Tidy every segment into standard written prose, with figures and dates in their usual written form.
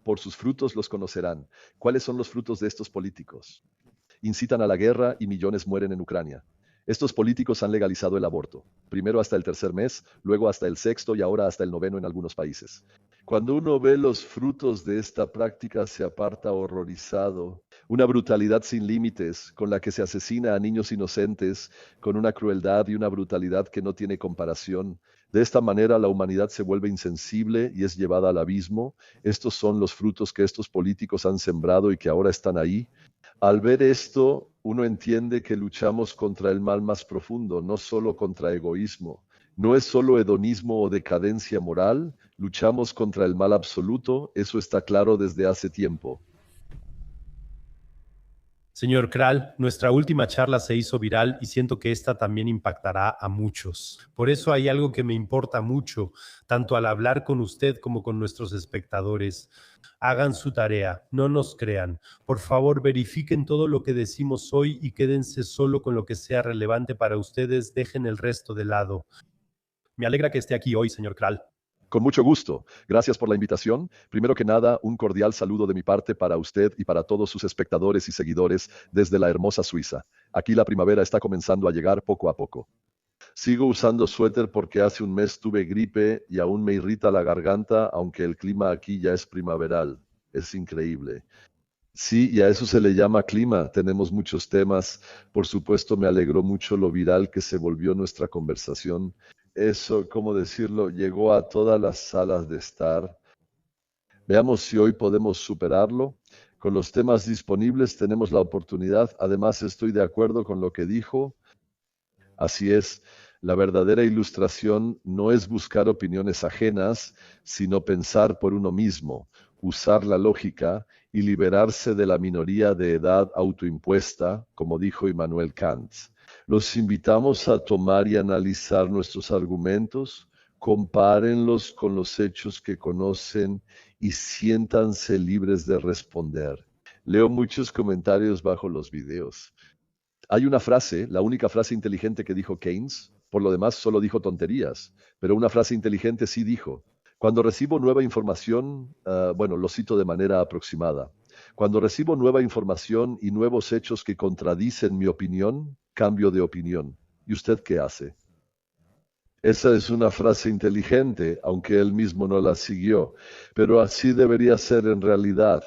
Por sus frutos los conocerán. ¿Cuáles son los frutos de estos políticos? Incitan a la guerra y millones mueren en Ucrania. Estos políticos han legalizado el aborto, primero hasta el tercer mes, luego hasta el sexto y ahora hasta el noveno en algunos países. Cuando uno ve los frutos de esta práctica se aparta horrorizado. Una brutalidad sin límites con la que se asesina a niños inocentes, con una crueldad y una brutalidad que no tiene comparación. De esta manera la humanidad se vuelve insensible y es llevada al abismo. Estos son los frutos que estos políticos han sembrado y que ahora están ahí. Al ver esto, uno entiende que luchamos contra el mal más profundo, no solo contra egoísmo. No es solo hedonismo o decadencia moral, luchamos contra el mal absoluto, eso está claro desde hace tiempo. Señor Kral, nuestra última charla se hizo viral y siento que esta también impactará a muchos. Por eso hay algo que me importa mucho, tanto al hablar con usted como con nuestros espectadores. Hagan su tarea, no nos crean. Por favor, verifiquen todo lo que decimos hoy y quédense solo con lo que sea relevante para ustedes, dejen el resto de lado. Me alegra que esté aquí hoy, señor Kral. Con mucho gusto. Gracias por la invitación. Primero que nada, un cordial saludo de mi parte para usted y para todos sus espectadores y seguidores desde la hermosa Suiza. Aquí la primavera está comenzando a llegar poco a poco. Sigo usando suéter porque hace un mes tuve gripe y aún me irrita la garganta, aunque el clima aquí ya es primaveral. Es increíble. Sí, y a eso se le llama clima. Tenemos muchos temas. Por supuesto, me alegró mucho lo viral que se volvió nuestra conversación. Eso, ¿cómo decirlo? Llegó a todas las salas de estar. Veamos si hoy podemos superarlo. Con los temas disponibles tenemos la oportunidad. Además, estoy de acuerdo con lo que dijo. Así es, la verdadera ilustración no es buscar opiniones ajenas, sino pensar por uno mismo, usar la lógica y liberarse de la minoría de edad autoimpuesta, como dijo Immanuel Kant. Los invitamos a tomar y analizar nuestros argumentos, compárenlos con los hechos que conocen y siéntanse libres de responder. Leo muchos comentarios bajo los videos. Hay una frase, la única frase inteligente que dijo Keynes, por lo demás solo dijo tonterías, pero una frase inteligente sí dijo. Cuando recibo nueva información, bueno, lo cito de manera aproximada. Cuando recibo nueva información y nuevos hechos que contradicen mi opinión, cambio de opinión. ¿Y usted qué hace? Esa es una frase inteligente, aunque él mismo no la siguió, pero así debería ser en realidad.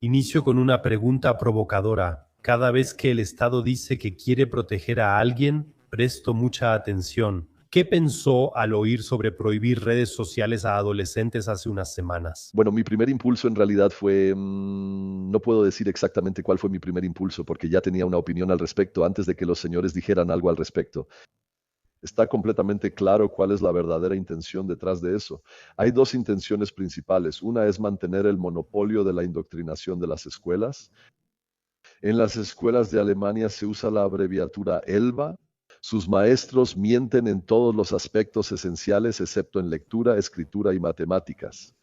Inicio con una pregunta provocadora. Cada vez que el Estado dice que quiere proteger a alguien, presto mucha atención. ¿Qué pensó al oír sobre prohibir redes sociales a adolescentes hace unas semanas? Bueno, mi primer impulso en realidad fue, no puedo decir exactamente cuál fue mi primer impulso, porque ya tenía una opinión al respecto antes de que los señores dijeran algo al respecto. Está completamente claro cuál es la verdadera intención detrás de eso. Hay dos intenciones principales. Una es mantener el monopolio de la indoctrinación de las escuelas. En las escuelas de Alemania se usa la abreviatura ELBA. Sus maestros mienten en todos los aspectos esenciales, excepto en lectura, escritura y matemáticas.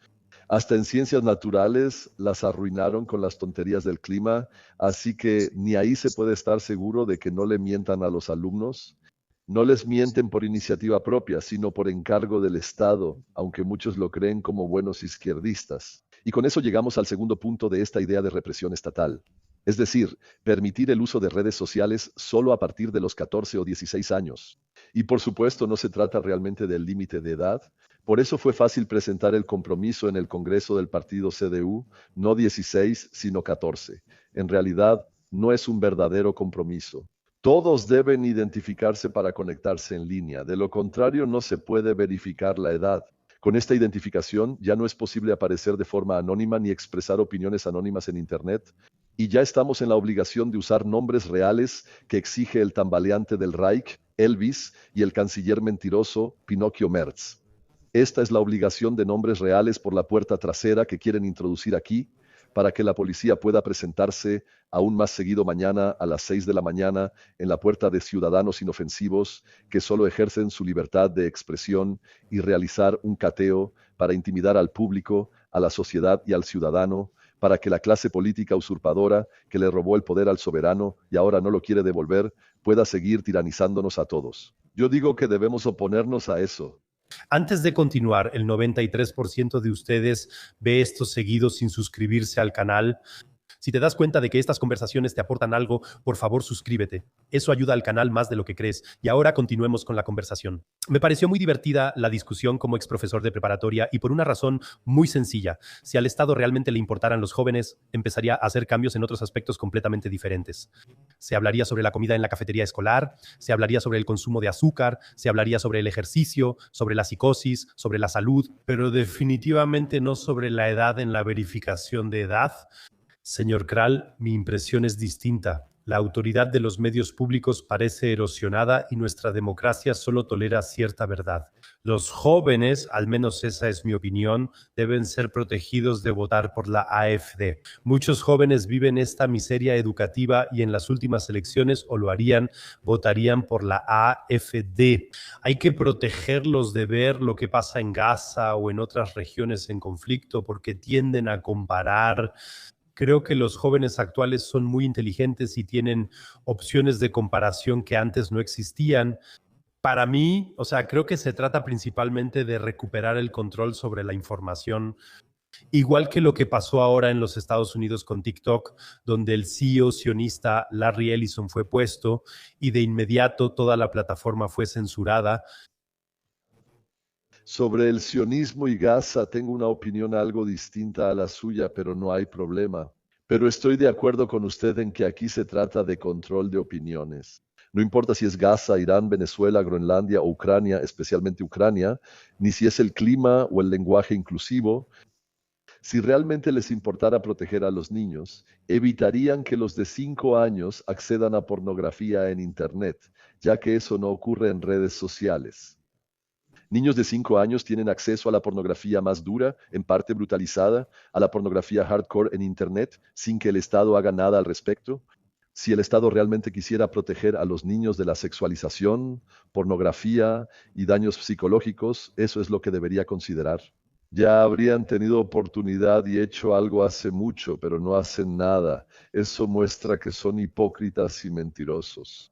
Hasta en ciencias naturales las arruinaron con las tonterías del clima, así que ni ahí se puede estar seguro de que no le mientan a los alumnos. No les mienten por iniciativa propia, sino por encargo del Estado, aunque muchos lo creen como buenos izquierdistas. Y con eso llegamos al segundo punto de esta idea de represión estatal. Es decir, permitir el uso de redes sociales solo a partir de los 14 o 16 años. Y por supuesto no se trata realmente del límite de edad. Por eso fue fácil presentar el compromiso en el Congreso del partido CDU, no 16, sino 14. En realidad, no es un verdadero compromiso. Todos deben identificarse para conectarse en línea, de lo contrario no se puede verificar la edad. Con esta identificación ya no es posible aparecer de forma anónima ni expresar opiniones anónimas en Internet, y ya estamos en la obligación de usar nombres reales que exige el tambaleante del Reich, Elvis, y el canciller mentiroso, Pinocchio Merz. Esta es la obligación de nombres reales por la puerta trasera que quieren introducir aquí, para que la policía pueda presentarse aún más seguido mañana a las 6 de la mañana en la puerta de ciudadanos inofensivos que solo ejercen su libertad de expresión y realizar un cateo para intimidar al público, a la sociedad y al ciudadano, para que la clase política usurpadora que le robó el poder al soberano y ahora no lo quiere devolver, pueda seguir tiranizándonos a todos. Yo digo que debemos oponernos a eso. Antes de continuar, el 93% de ustedes ve esto seguido sin suscribirse al canal. Si te das cuenta de que estas conversaciones te aportan algo, por favor suscríbete. Eso ayuda al canal más de lo que crees. Y ahora continuemos con la conversación. Me pareció muy divertida la discusión como ex profesor de preparatoria y por una razón muy sencilla. Si al Estado realmente le importaran los jóvenes, empezaría a hacer cambios en otros aspectos completamente diferentes. Se hablaría sobre la comida en la cafetería escolar, se hablaría sobre el consumo de azúcar, se hablaría sobre el ejercicio, sobre la psicosis, sobre la salud, pero definitivamente no sobre la edad en la verificación de edad. Señor Kral, mi impresión es distinta. La autoridad de los medios públicos parece erosionada y nuestra democracia solo tolera cierta verdad. Los jóvenes, al menos esa es mi opinión, deben ser protegidos de votar por la AfD. Muchos jóvenes viven esta miseria educativa y en las últimas elecciones o lo harían, votarían por la AfD. Hay que protegerlos de ver lo que pasa en Gaza o en otras regiones en conflicto porque tienden a comparar. Creo que los jóvenes actuales son muy inteligentes y tienen opciones de comparación que antes no existían. Para mí, o sea, creo que se trata principalmente de recuperar el control sobre la información, igual que lo que pasó ahora en los Estados Unidos con TikTok, donde el CEO sionista Larry Ellison fue puesto y de inmediato toda la plataforma fue censurada. Sobre el sionismo y Gaza tengo una opinión algo distinta a la suya, pero no hay problema. Pero estoy de acuerdo con usted en que aquí se trata de control de opiniones. No importa si es Gaza, Irán, Venezuela, Groenlandia o Ucrania, especialmente Ucrania, ni si es el clima o el lenguaje inclusivo. Si realmente les importara proteger a los niños, evitarían que los de 5 años accedan a pornografía en Internet, ya que eso no ocurre en redes sociales. Niños de 5 años tienen acceso a la pornografía más dura, en parte brutalizada, a la pornografía hardcore en Internet, sin que el Estado haga nada al respecto. Si el Estado realmente quisiera proteger a los niños de la sexualización, pornografía y daños psicológicos, eso es lo que debería considerar. Ya habrían tenido oportunidad y hecho algo hace mucho, pero no hacen nada. Eso muestra que son hipócritas y mentirosos.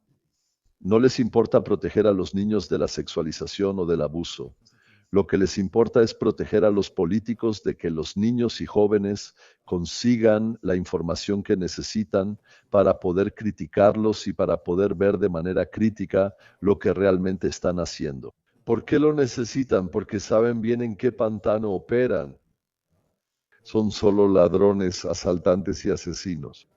No les importa proteger a los niños de la sexualización o del abuso. Lo que les importa es proteger a los políticos de que los niños y jóvenes consigan la información que necesitan para poder criticarlos y para poder ver de manera crítica lo que realmente están haciendo. ¿Por qué lo necesitan? Porque saben bien en qué pantano operan. Son solo ladrones, asaltantes y asesinos.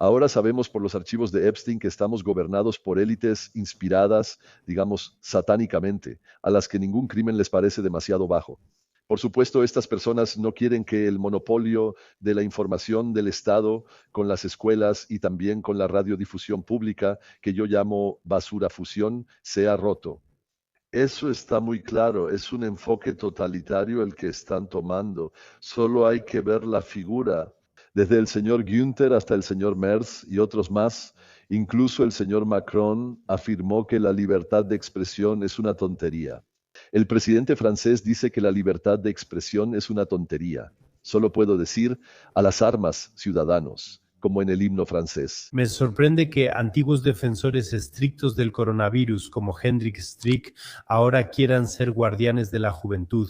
Ahora sabemos por los archivos de Epstein que estamos gobernados por élites inspiradas, digamos, satánicamente, a las que ningún crimen les parece demasiado bajo. Por supuesto, estas personas no quieren que el monopolio de la información del Estado con las escuelas y también con la radiodifusión pública, que yo llamo basura fusión, sea roto. Eso está muy claro, es un enfoque totalitario el que están tomando. Solo hay que ver la figura. Desde el señor Günther hasta el señor Merz y otros más, incluso el señor Macron afirmó que la libertad de expresión es una tontería. El presidente francés dice que la libertad de expresión es una tontería. Solo puedo decir, a las armas, ciudadanos, como en el himno francés. Me sorprende que antiguos defensores estrictos del coronavirus como Hendrik Strick ahora quieran ser guardianes de la juventud.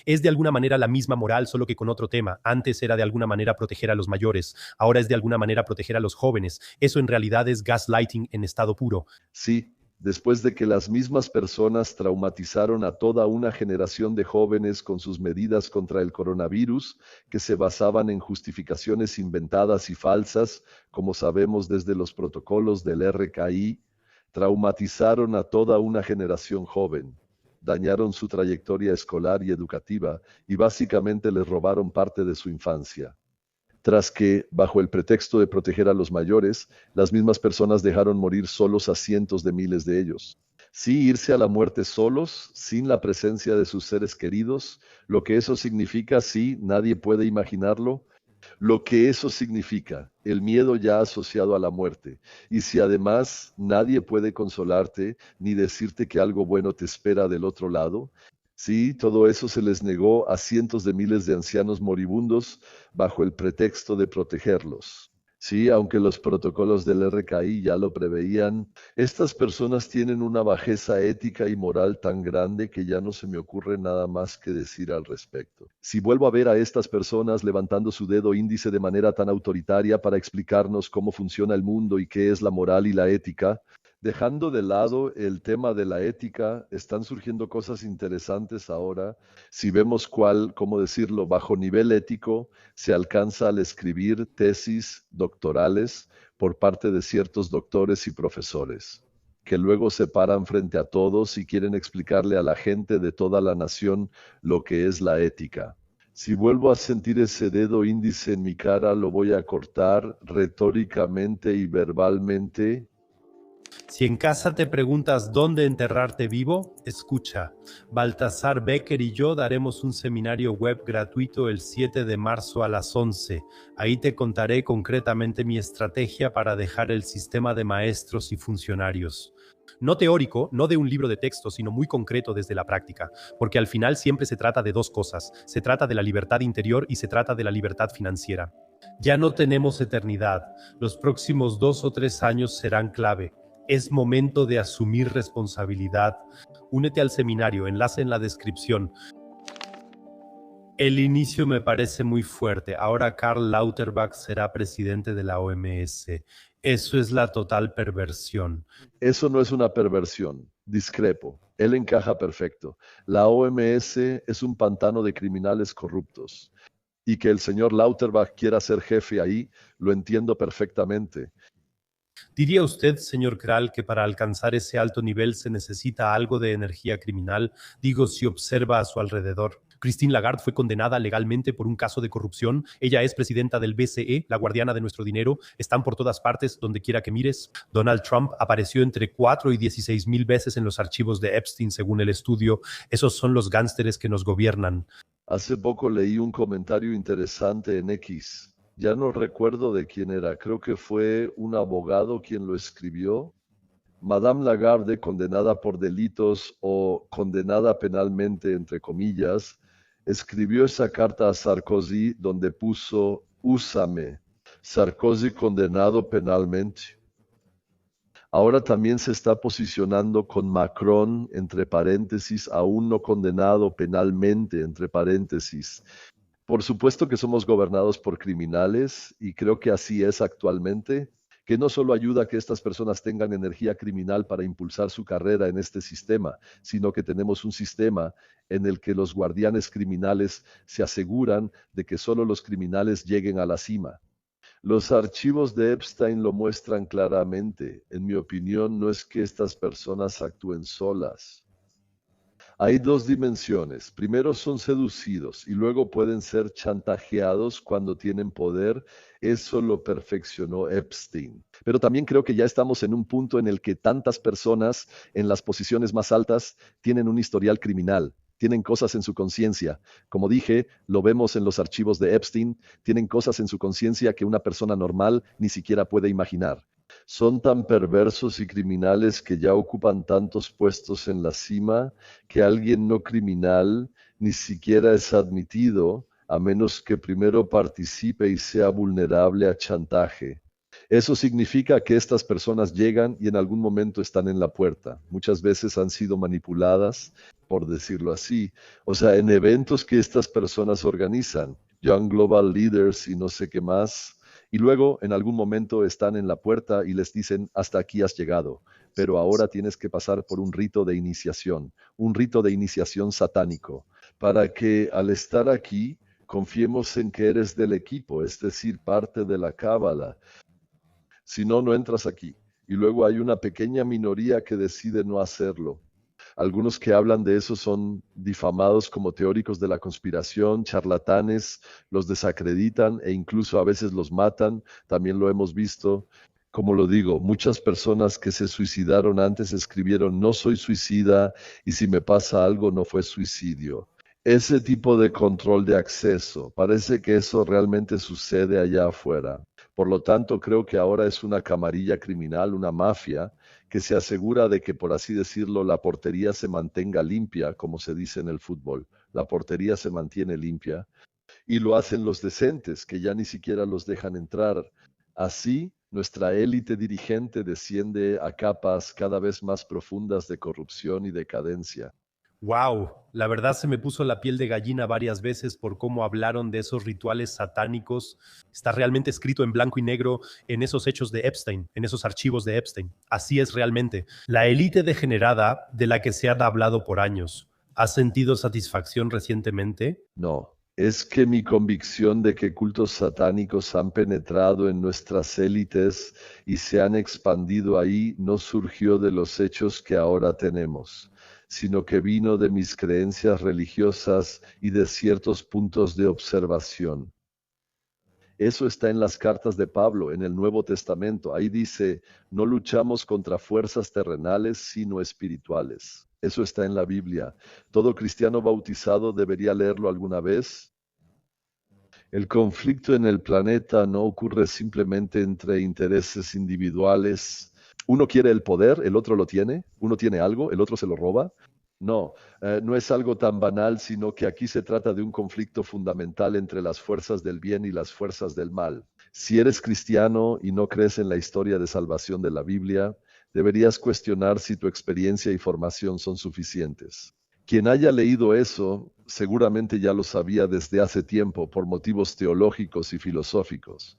Es de alguna manera la misma moral, solo que con otro tema. Antes era de alguna manera proteger a los mayores, ahora es de alguna manera proteger a los jóvenes. Eso en realidad es gaslighting en estado puro. Sí, después de que las mismas personas traumatizaron a toda una generación de jóvenes con sus medidas contra el coronavirus, que se basaban en justificaciones inventadas y falsas, como sabemos desde los protocolos del RKI, traumatizaron a toda una generación joven, dañaron su trayectoria escolar y educativa y básicamente les robaron parte de su infancia. Tras que, bajo el pretexto de proteger a los mayores, las mismas personas dejaron morir solos a cientos de miles de ellos. Sí, irse a la muerte solos, sin la presencia de sus seres queridos, lo que eso significa, sí, nadie puede imaginarlo, lo que eso significa, el miedo ya asociado a la muerte. Y si además nadie puede consolarte ni decirte que algo bueno te espera del otro lado, sí, todo eso se les negó a cientos de miles de ancianos moribundos bajo el pretexto de protegerlos. Sí, aunque los protocolos del RKI ya lo preveían, estas personas tienen una bajeza ética y moral tan grande que ya no se me ocurre nada más que decir al respecto. Si vuelvo a ver a estas personas levantando su dedo índice de manera tan autoritaria para explicarnos cómo funciona el mundo y qué es la moral y la ética, dejando de lado el tema de la ética, están surgiendo cosas interesantes ahora. Si vemos cuál, cómo decirlo, bajo nivel ético, se alcanza al escribir tesis doctorales por parte de ciertos doctores y profesores, que luego se paran frente a todos y quieren explicarle a la gente de toda la nación lo que es la ética. Si vuelvo a sentir ese dedo índice en mi cara, lo voy a cortar retóricamente y verbalmente. Si en casa te preguntas dónde enterrarte vivo, escucha. Baltasar Becker y yo daremos un seminario web gratuito el 7 de marzo a las 11. Ahí te contaré concretamente mi estrategia para dejar el sistema de maestros y funcionarios. No teórico, no de un libro de texto, sino muy concreto desde la práctica, porque al final siempre se trata de dos cosas. Se trata de la libertad interior y se trata de la libertad financiera. Ya no tenemos eternidad. Los próximos 2 o 3 años serán clave. Es momento de asumir responsabilidad. Únete al seminario, enlace en la descripción. El inicio me parece muy fuerte. Ahora Karl Lauterbach será presidente de la OMS. Eso es la total perversión. Eso no es una perversión, discrepo. Él encaja perfecto. La OMS es un pantano de criminales corruptos. Y que el señor Lauterbach quiera ser jefe ahí, lo entiendo perfectamente. ¿Diría usted, señor Kral, que para alcanzar ese alto nivel se necesita algo de energía criminal? Digo, si observa a su alrededor. Christine Lagarde fue condenada legalmente por un caso de corrupción. Ella es presidenta del BCE, la guardiana de nuestro dinero. Están por todas partes, donde quiera que mires. Donald Trump apareció entre 4 y 16 mil veces en los archivos de Epstein, según el estudio. Esos son los gánsteres que nos gobiernan. Hace poco leí un comentario interesante en X. Ya no recuerdo de quién era. Creo que fue un abogado quien lo escribió. Madame Lagarde, condenada por delitos o condenada penalmente, entre comillas, escribió esa carta a Sarkozy donde puso úsame. Sarkozy condenado penalmente. Ahora también se está posicionando con Macron, entre paréntesis, aún no condenado penalmente, entre paréntesis. Por supuesto que somos gobernados por criminales y creo que así es actualmente, que no solo ayuda a que estas personas tengan energía criminal para impulsar su carrera en este sistema, sino que tenemos un sistema en el que los guardianes criminales se aseguran de que solo los criminales lleguen a la cima. Los archivos de Epstein lo muestran claramente. En mi opinión, no es que estas personas actúen solas. Hay dos dimensiones. Primero son seducidos y luego pueden ser chantajeados cuando tienen poder. Eso lo perfeccionó Epstein. Pero también creo que ya estamos en un punto en el que tantas personas en las posiciones más altas tienen un historial criminal. Tienen cosas en su conciencia. Como dije, lo vemos en los archivos de Epstein, tienen cosas en su conciencia que una persona normal ni siquiera puede imaginar. Son tan perversos y criminales que ya ocupan tantos puestos en la cima que alguien no criminal ni siquiera es admitido a menos que primero participe y sea vulnerable a chantaje. Eso significa que estas personas llegan y en algún momento están en la puerta. Muchas veces han sido manipuladas, por decirlo así. O sea, en eventos que estas personas organizan, Young Global Leaders y no sé qué más, y luego en algún momento están en la puerta y les dicen, hasta aquí has llegado, pero ahora tienes que pasar por un rito de iniciación satánico, para que al estar aquí confiemos en que eres del equipo, es decir, parte de la cábala. Si no, no entras aquí. Y luego hay una pequeña minoría que decide no hacerlo. Algunos que hablan de eso son difamados como teóricos de la conspiración, charlatanes, los desacreditan e incluso a veces los matan. También lo hemos visto. Como lo digo, muchas personas que se suicidaron antes escribieron no soy suicida y si me pasa algo no fue suicidio. Ese tipo de control de acceso, parece que eso realmente sucede allá afuera. Por lo tanto, creo que ahora es una camarilla criminal, una mafia, que se asegura de que, por así decirlo, la portería se mantenga limpia, como se dice en el fútbol. La portería se mantiene limpia y lo hacen los decentes, que ya ni siquiera los dejan entrar. Así, nuestra élite dirigente desciende a capas cada vez más profundas de corrupción y decadencia. Wow, la verdad se me puso la piel de gallina varias veces por cómo hablaron de esos rituales satánicos. Está realmente escrito en blanco y negro en esos hechos de Epstein, en esos archivos de Epstein. Así es realmente. La élite degenerada de la que se ha hablado por años. ¿Has sentido satisfacción recientemente? No, es que mi convicción de que cultos satánicos han penetrado en nuestras élites y se han expandido ahí no surgió de los hechos que ahora tenemos, sino que vino de mis creencias religiosas y de ciertos puntos de observación. Eso está en las cartas de Pablo, en el Nuevo Testamento. Ahí dice, no luchamos contra fuerzas terrenales, sino espirituales. Eso está en la Biblia. Todo cristiano bautizado debería leerlo alguna vez. El conflicto en el planeta no ocurre simplemente entre intereses individuales. Uno quiere el poder, el otro lo tiene. Uno tiene algo, el otro se lo roba. No, no es algo tan banal, sino que aquí se trata de un conflicto fundamental entre las fuerzas del bien y las fuerzas del mal. Si eres cristiano y no crees en la historia de salvación de la Biblia, deberías cuestionar si tu experiencia y formación son suficientes. Quien haya leído eso seguramente ya lo sabía desde hace tiempo por motivos teológicos y filosóficos.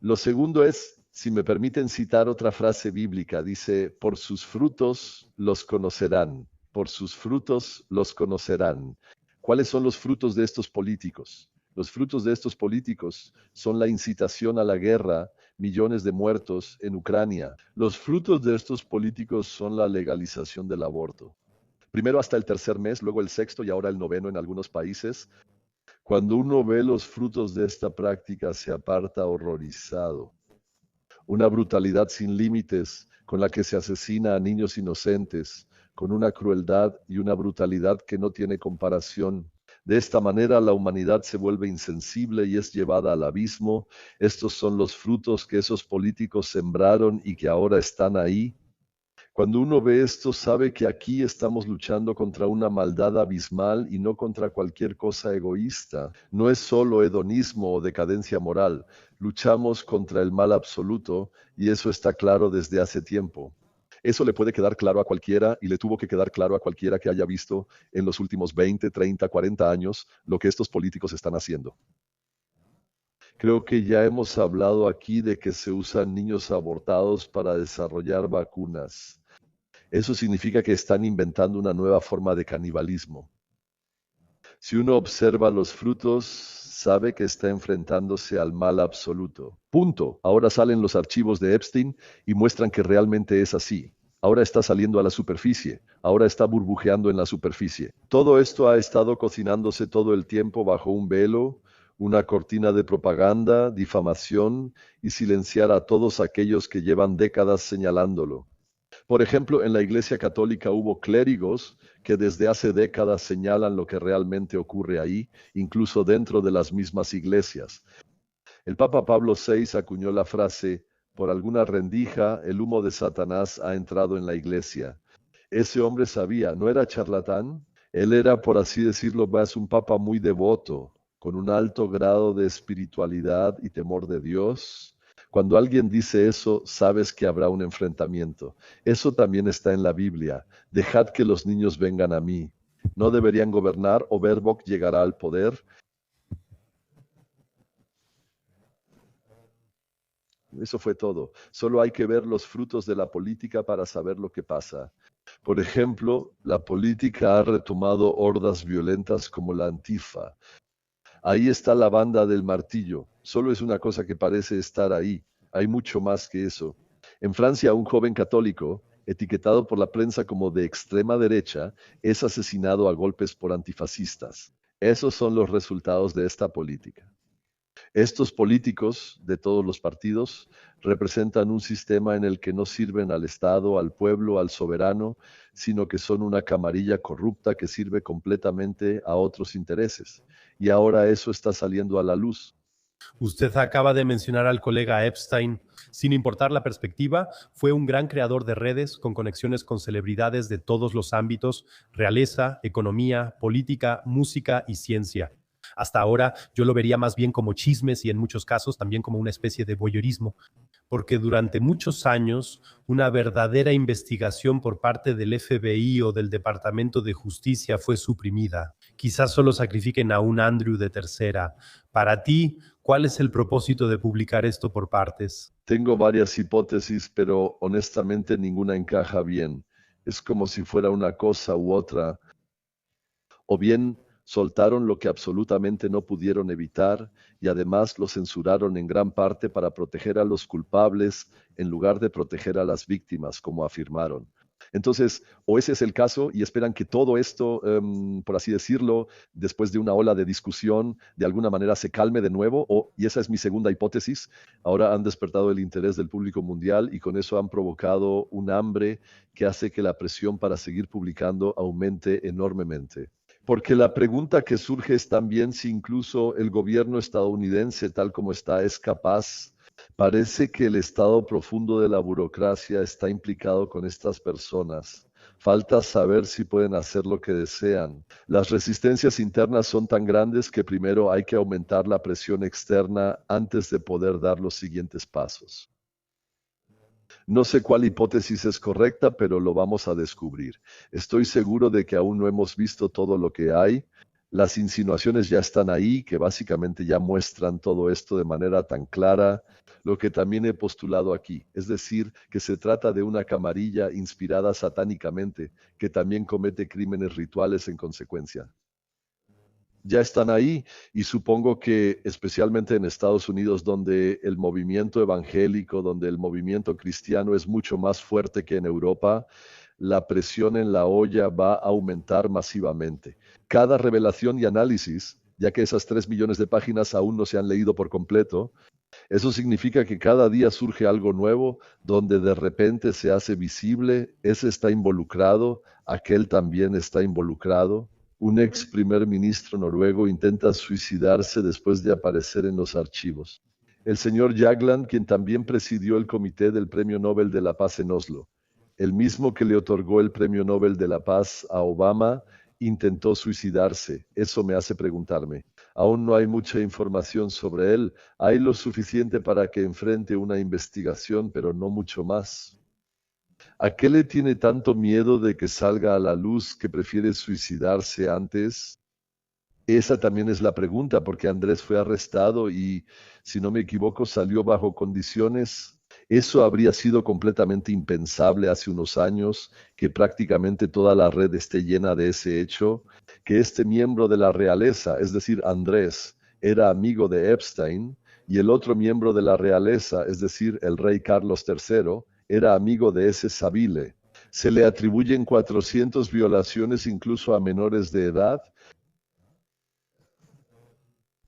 Lo segundo es, si me permiten citar otra frase bíblica, dice, por sus frutos los conocerán, por sus frutos los conocerán. ¿Cuáles son los frutos de estos políticos? Los frutos de estos políticos son la incitación a la guerra, millones de muertos en Ucrania. Los frutos de estos políticos son la legalización del aborto. Primero hasta el tercer mes, luego el sexto y ahora el noveno en algunos países. Cuando uno ve los frutos de esta práctica, se aparta horrorizado. Una brutalidad sin límites con la que se asesina a niños inocentes, con una crueldad y una brutalidad que no tiene comparación. De esta manera la humanidad se vuelve insensible y es llevada al abismo. Estos son los frutos que esos políticos sembraron y que ahora están ahí. Cuando uno ve esto, sabe que aquí estamos luchando contra una maldad abismal y no contra cualquier cosa egoísta. No es solo hedonismo o decadencia moral, luchamos contra el mal absoluto y eso está claro desde hace tiempo. Eso le puede quedar claro a cualquiera y le tuvo que quedar claro a cualquiera que haya visto en los últimos 20, 30, 40 años lo que estos políticos están haciendo. Creo que ya hemos hablado aquí de que se usan niños abortados para desarrollar vacunas. Eso significa que están inventando una nueva forma de canibalismo. Si uno observa los frutos, sabe que está enfrentándose al mal absoluto. Punto. Ahora salen los archivos de Epstein y muestran que realmente es así. Ahora está saliendo a la superficie, ahora está burbujeando en la superficie. Todo esto ha estado cocinándose todo el tiempo bajo un velo, una cortina de propaganda, difamación y silenciar a todos aquellos que llevan décadas señalándolo. Por ejemplo, en la Iglesia Católica hubo clérigos que desde hace décadas señalan lo que realmente ocurre ahí, incluso dentro de las mismas iglesias. El Papa Pablo VI acuñó la frase, por alguna rendija, el humo de Satanás ha entrado en la iglesia. Ese hombre sabía, no era charlatán, él era, por así decirlo, más un papa muy devoto, con un alto grado de espiritualidad y temor de Dios. Cuando alguien dice eso, sabes que habrá un enfrentamiento. Eso también está en la Biblia. Dejad que los niños vengan a mí. No deberían gobernar o Baerbock llegará al poder. Eso fue todo. Solo hay que ver los frutos de la política para saber lo que pasa. Por ejemplo, la política ha retomado hordas violentas como la Antifa. Ahí está la banda del martillo. Solo es una cosa que parece estar ahí. Hay mucho más que eso. En Francia, un joven católico, etiquetado por la prensa como de extrema derecha, es asesinado a golpes por antifascistas. Esos son los resultados de esta política. Estos políticos de todos los partidos representan un sistema en el que no sirven al Estado, al pueblo, al soberano, sino que son una camarilla corrupta que sirve completamente a otros intereses. Y ahora eso está saliendo a la luz. Usted acaba de mencionar al colega Epstein. Sin importar la perspectiva, fue un gran creador de redes con conexiones con celebridades de todos los ámbitos, realeza, economía, política, música y ciencia. Hasta ahora yo lo vería más bien como chismes y en muchos casos también como una especie de voyeurismo, porque durante muchos años una verdadera investigación por parte del FBI o del Departamento de Justicia fue suprimida. Quizás solo sacrifiquen a un Andrew de tercera. Para ti, ¿cuál es el propósito de publicar esto por partes? Tengo varias hipótesis, pero honestamente ninguna encaja bien. Es como si fuera una cosa u otra. O bien soltaron lo que absolutamente no pudieron evitar y además lo censuraron en gran parte para proteger a los culpables en lugar de proteger a las víctimas, como afirmaron. Entonces, o ese es el caso y esperan que todo esto, por así decirlo, después de una ola de discusión, de alguna manera se calme de nuevo, y esa es mi segunda hipótesis, ahora han despertado el interés del público mundial y con eso han provocado un hambre que hace que la presión para seguir publicando aumente enormemente. Porque la pregunta que surge es también si incluso el gobierno estadounidense, tal como está, es capaz. Parece que el estado profundo de la burocracia está implicado con estas personas. Falta saber si pueden hacer lo que desean. Las resistencias internas son tan grandes que primero hay que aumentar la presión externa antes de poder dar los siguientes pasos. No sé cuál hipótesis es correcta, pero lo vamos a descubrir. Estoy seguro de que aún no hemos visto todo lo que hay. Las insinuaciones ya están ahí, que básicamente ya muestran todo esto de manera tan clara, lo que también he postulado aquí, es decir, que se trata de una camarilla inspirada satánicamente, que también comete crímenes rituales en consecuencia. Ya están ahí y supongo que especialmente en Estados Unidos, donde el movimiento evangélico, donde el movimiento cristiano es mucho más fuerte que en Europa, la presión en la olla va a aumentar masivamente. Cada revelación y análisis, ya que esas 3 millones de páginas aún no se han leído por completo, eso significa que cada día surge algo nuevo donde de repente se hace visible, ese está involucrado, aquel también está involucrado. Un ex primer ministro noruego intenta suicidarse después de aparecer en los archivos. El señor Jagland, quien también presidió el comité del Premio Nobel de la Paz en Oslo, el mismo que le otorgó el Premio Nobel de la Paz a Obama, intentó suicidarse. Eso me hace preguntarme. Aún no hay mucha información sobre él. Hay lo suficiente para que enfrente una investigación, pero no mucho más. ¿A qué le tiene tanto miedo de que salga a la luz que prefiere suicidarse antes? Esa también es la pregunta, porque Andrés fue arrestado y, si no me equivoco, salió bajo condiciones. Eso habría sido completamente impensable hace unos años, que prácticamente toda la red esté llena de ese hecho, que este miembro de la realeza, es decir, Andrés, era amigo de Epstein, y el otro miembro de la realeza, es decir, el rey Carlos III, era amigo de ese Savile. Se le atribuyen 400 violaciones incluso a menores de edad.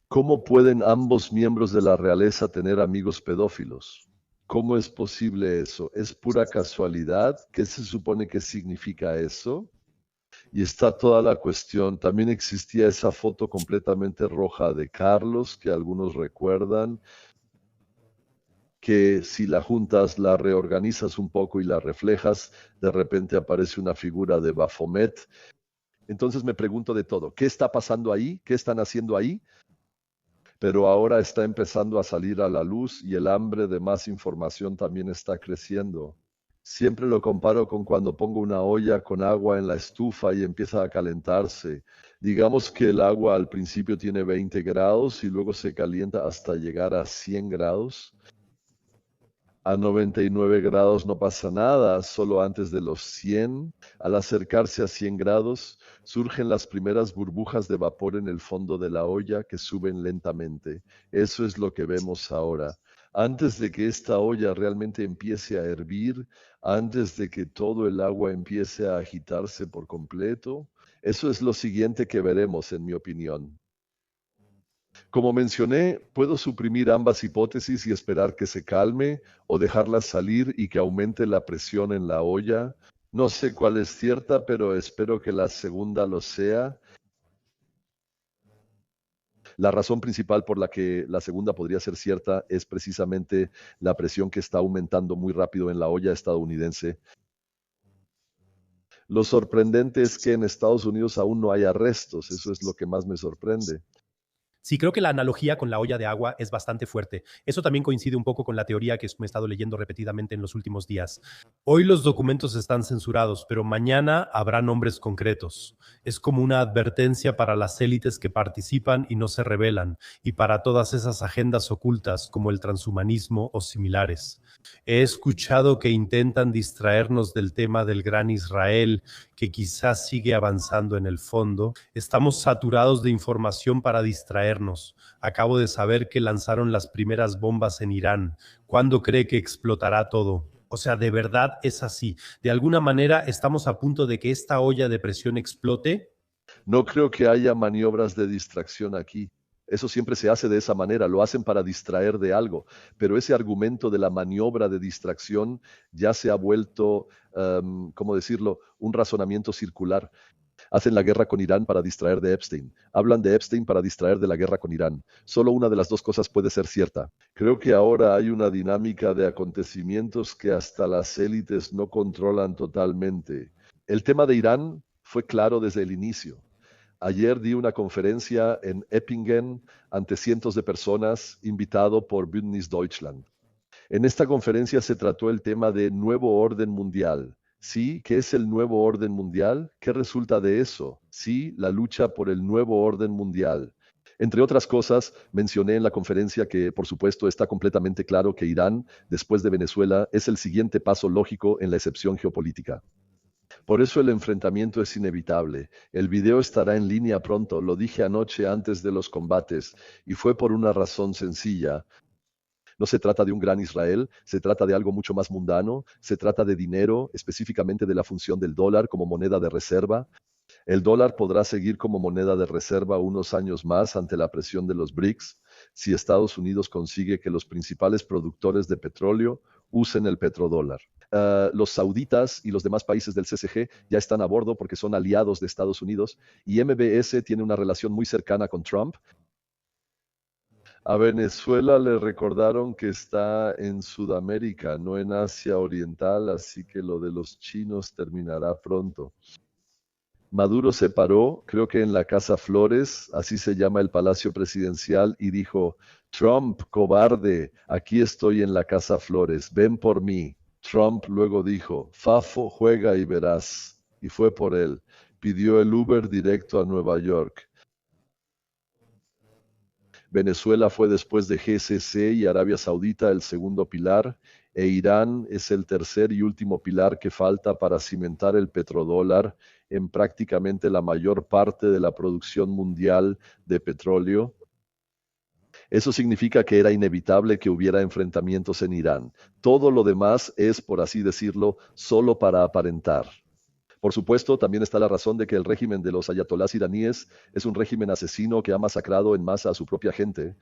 ¿Cómo pueden ambos miembros de la realeza tener amigos pedófilos? ¿Cómo es posible eso? ¿Es pura casualidad? ¿Qué se supone que significa eso? Y está toda la cuestión. También existía esa foto completamente roja de Carlos, que algunos recuerdan, que si la juntas, la reorganizas un poco y la reflejas, de repente aparece una figura de Baphomet. Entonces me pregunto de todo. ¿Qué está pasando ahí? ¿Qué están haciendo ahí? Pero ahora está empezando a salir a la luz y el hambre de más información también está creciendo. Siempre lo comparo con cuando pongo una olla con agua en la estufa y empieza a calentarse. Digamos que el agua al principio tiene 20 grados y luego se calienta hasta llegar a 100 grados. A 99 grados no pasa nada, solo antes de los 100, al acercarse a 100 grados, surgen las primeras burbujas de vapor en el fondo de la olla que suben lentamente. Eso es lo que vemos ahora. Antes de que esta olla realmente empiece a hervir, antes de que todo el agua empiece a agitarse por completo, eso es lo siguiente que veremos, en mi opinión. Como mencioné, puedo suprimir ambas hipótesis y esperar que se calme o dejarlas salir y que aumente la presión en la olla. No sé cuál es cierta, pero espero que la segunda lo sea. La razón principal por la que la segunda podría ser cierta es precisamente la presión que está aumentando muy rápido en la olla estadounidense. Lo sorprendente es que en Estados Unidos aún no hay arrestos, eso es lo que más me sorprende. Sí, creo que la analogía con la olla de agua es bastante fuerte. Eso también coincide un poco con la teoría que me he estado leyendo repetidamente en los últimos días. Hoy los documentos están censurados, pero mañana habrá nombres concretos. Es como una advertencia para las élites que participan y no se rebelan, y para todas esas agendas ocultas como el transhumanismo o similares. He escuchado que intentan distraernos del tema del gran Israel, que quizás sigue avanzando en el fondo. Estamos saturados de información para distraernos. Acabo de saber que lanzaron las primeras bombas en Irán. ¿Cuándo cree que explotará todo? O sea, de verdad es así. De alguna manera estamos a punto de que esta olla de presión explote. No creo que haya maniobras de distracción aquí. Eso siempre se hace de esa manera, lo hacen para distraer de algo, pero ese argumento de la maniobra de distracción ya se ha vuelto, ¿cómo decirlo?, un razonamiento circular. Hacen la guerra con Irán para distraer de Epstein. Hablan de Epstein para distraer de la guerra con Irán. Solo una de las dos cosas puede ser cierta. Creo que ahora hay una dinámica de acontecimientos que hasta las élites no controlan totalmente. El tema de Irán fue claro desde el inicio. Ayer di una conferencia en Eppingen ante cientos de personas, invitado por Bündnis Deutschland. En esta conferencia se trató el tema de nuevo orden mundial. Sí, ¿qué es el nuevo orden mundial? ¿Qué resulta de eso? Sí, la lucha por el nuevo orden mundial. Entre otras cosas, mencioné en la conferencia que, por supuesto, está completamente claro que Irán, después de Venezuela, es el siguiente paso lógico en la excepción geopolítica. Por eso el enfrentamiento es inevitable. El video estará en línea pronto, lo dije anoche antes de los combates, y fue por una razón sencilla. No se trata de un gran Israel, se trata de algo mucho más mundano, se trata de dinero, específicamente de la función del dólar como moneda de reserva. El dólar podrá seguir como moneda de reserva unos años más ante la presión de los BRICS si Estados Unidos consigue que los principales productores de petróleo usen el petrodólar. Los sauditas y los demás países del CCG ya están a bordo porque son aliados de Estados Unidos y MBS tiene una relación muy cercana con Trump. A Venezuela le recordaron que está en Sudamérica, no en Asia Oriental, así que lo de los chinos terminará pronto. Maduro se paró, creo que en la Casa Flores, así se llama el Palacio Presidencial, y dijo: Trump, cobarde, aquí estoy en la Casa Flores, ven por mí. Trump luego dijo: Fafo, juega y verás. Y fue por él. Pidió el Uber directo a Nueva York. Venezuela fue después de GCC y Arabia Saudita el segundo pilar, e Irán es el tercer y último pilar que falta para cimentar el petrodólar en prácticamente la mayor parte de la producción mundial de petróleo. Eso significa que era inevitable que hubiera enfrentamientos en Irán. Todo lo demás es, por así decirlo, solo para aparentar. Por supuesto, también está la razón de que el régimen de los ayatolás iraníes es un régimen asesino que ha masacrado en masa a su propia gente.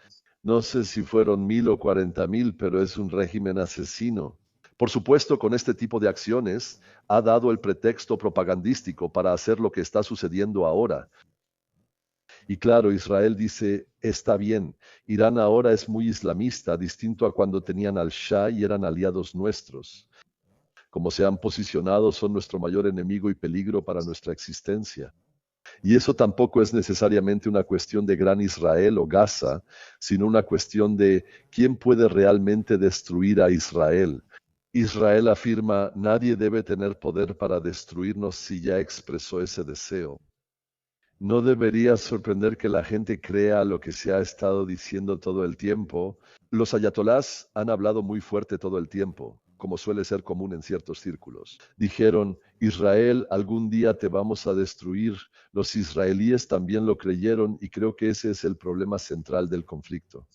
No sé si fueron 1000 o 40,000, pero es un régimen asesino. Por supuesto, con este tipo de acciones ha dado el pretexto propagandístico para hacer lo que está sucediendo ahora. Y claro, Israel dice: está bien, Irán ahora es muy islamista, distinto a cuando tenían al Shah y eran aliados nuestros. Como se han posicionado, son nuestro mayor enemigo y peligro para nuestra existencia. Y eso tampoco es necesariamente una cuestión de Gran Israel o Gaza, sino una cuestión de quién puede realmente destruir a Israel. Israel afirma: nadie debe tener poder para destruirnos si ya expresó ese deseo. No debería sorprender que la gente crea lo que se ha estado diciendo todo el tiempo. Los ayatolás han hablado muy fuerte todo el tiempo, como suele ser común en ciertos círculos. Dijeron: Israel, algún día te vamos a destruir. Los israelíes también lo creyeron y creo que ese es el problema central del conflicto.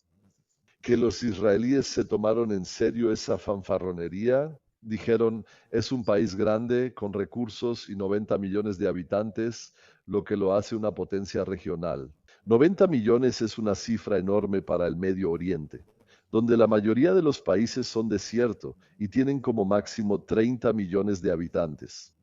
Que los israelíes se tomaron en serio esa fanfarronería. Dijeron: es un país grande, con recursos y 90 millones de habitantes, lo que lo hace una potencia regional. 90 millones es una cifra enorme para el Medio Oriente, donde la mayoría de los países son desierto y tienen como máximo 30 millones de habitantes.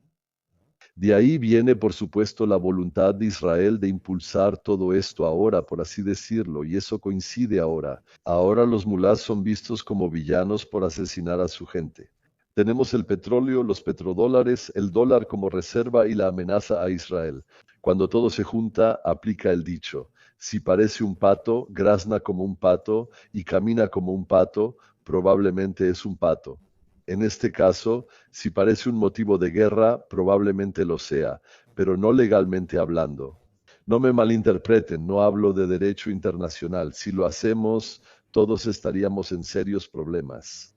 De ahí viene, por supuesto, la voluntad de Israel de impulsar todo esto ahora, por así decirlo, y eso coincide ahora. Ahora los mulás son vistos como villanos por asesinar a su gente. Tenemos el petróleo, los petrodólares, el dólar como reserva y la amenaza a Israel. Cuando todo se junta, aplica el dicho: Si parece un pato, grazna como un pato y camina como un pato, probablemente es un pato. En este caso, si parece un motivo de guerra, probablemente lo sea, pero no legalmente hablando. No me malinterpreten, no hablo de derecho internacional. Si lo hacemos, todos estaríamos en serios problemas.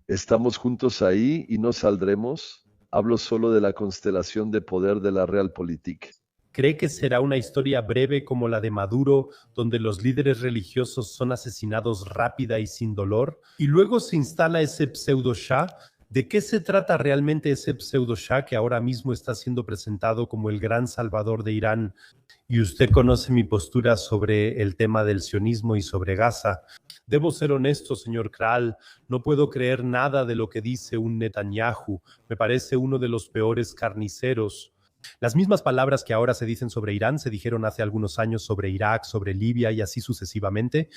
¿Estamos juntos ahí y no saldremos? Hablo solo de la constelación de poder de la Realpolitik. ¿Cree que será una historia breve como la de Maduro, donde los líderes religiosos son asesinados rápida y sin dolor? Y luego se instala ese pseudo-shah. ¿De qué se trata realmente ese pseudo-shah que ahora mismo está siendo presentado como el gran salvador de Irán? Y usted conoce mi postura sobre el tema del sionismo y sobre Gaza. Debo ser honesto, señor Kral, no puedo creer nada de lo que dice un Netanyahu. Me parece uno de los peores carniceros. Las mismas palabras que ahora se dicen sobre Irán se dijeron hace algunos años sobre Irak, sobre Libia y así sucesivamente.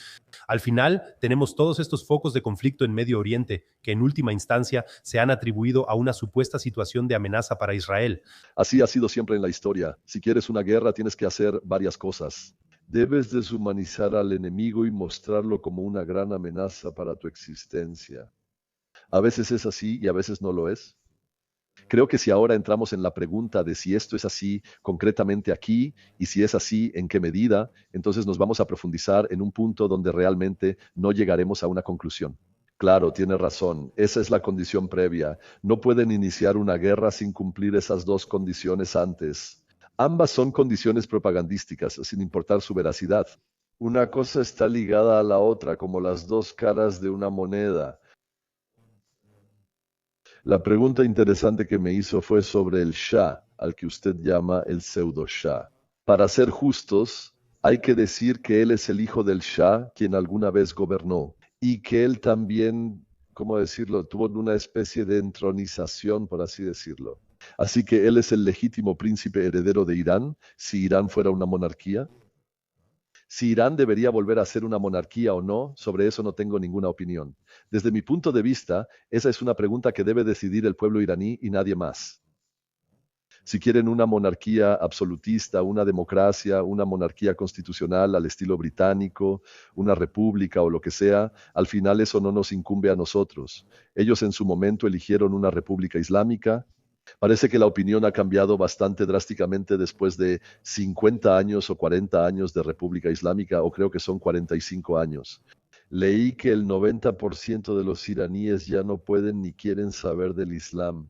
Al final, tenemos todos estos focos de conflicto en Medio Oriente que en última instancia se han atribuido a una supuesta situación de amenaza para Israel. Así ha sido siempre en la historia. Si quieres una guerra, tienes que hacer varias cosas. Debes deshumanizar al enemigo y mostrarlo como una gran amenaza para tu existencia. A veces es así y a veces no lo es. Creo que si ahora entramos en la pregunta de si esto es así concretamente aquí y si es así, en qué medida, entonces nos vamos a profundizar en un punto donde realmente no llegaremos a una conclusión. Claro, tiene razón. Esa es la condición previa. No pueden iniciar una guerra sin cumplir esas dos condiciones antes. Ambas son condiciones propagandísticas, sin importar su veracidad. Una cosa está ligada a la otra, como las dos caras de una moneda. La pregunta interesante que me hizo fue sobre el Shah, al que usted llama el pseudo-Shah. Para ser justos, hay que decir que él es el hijo del Shah, quien alguna vez gobernó, y que él también, ¿cómo decirlo?, tuvo una especie de entronización, por así decirlo. Así que él es el legítimo príncipe heredero de Irán, si Irán fuera una monarquía. Si Irán debería volver a ser una monarquía o no, sobre eso no tengo ninguna opinión. Desde mi punto de vista, esa es una pregunta que debe decidir el pueblo iraní y nadie más. Si quieren una monarquía absolutista, una democracia, una monarquía constitucional al estilo británico, una república o lo que sea, al final eso no nos incumbe a nosotros. Ellos en su momento eligieron una república islámica. Parece que la opinión ha cambiado bastante drásticamente después de 50 años o 40 años de República Islámica, o creo que son 45 años. Leí que el 90% de los iraníes ya no pueden ni quieren saber del Islam.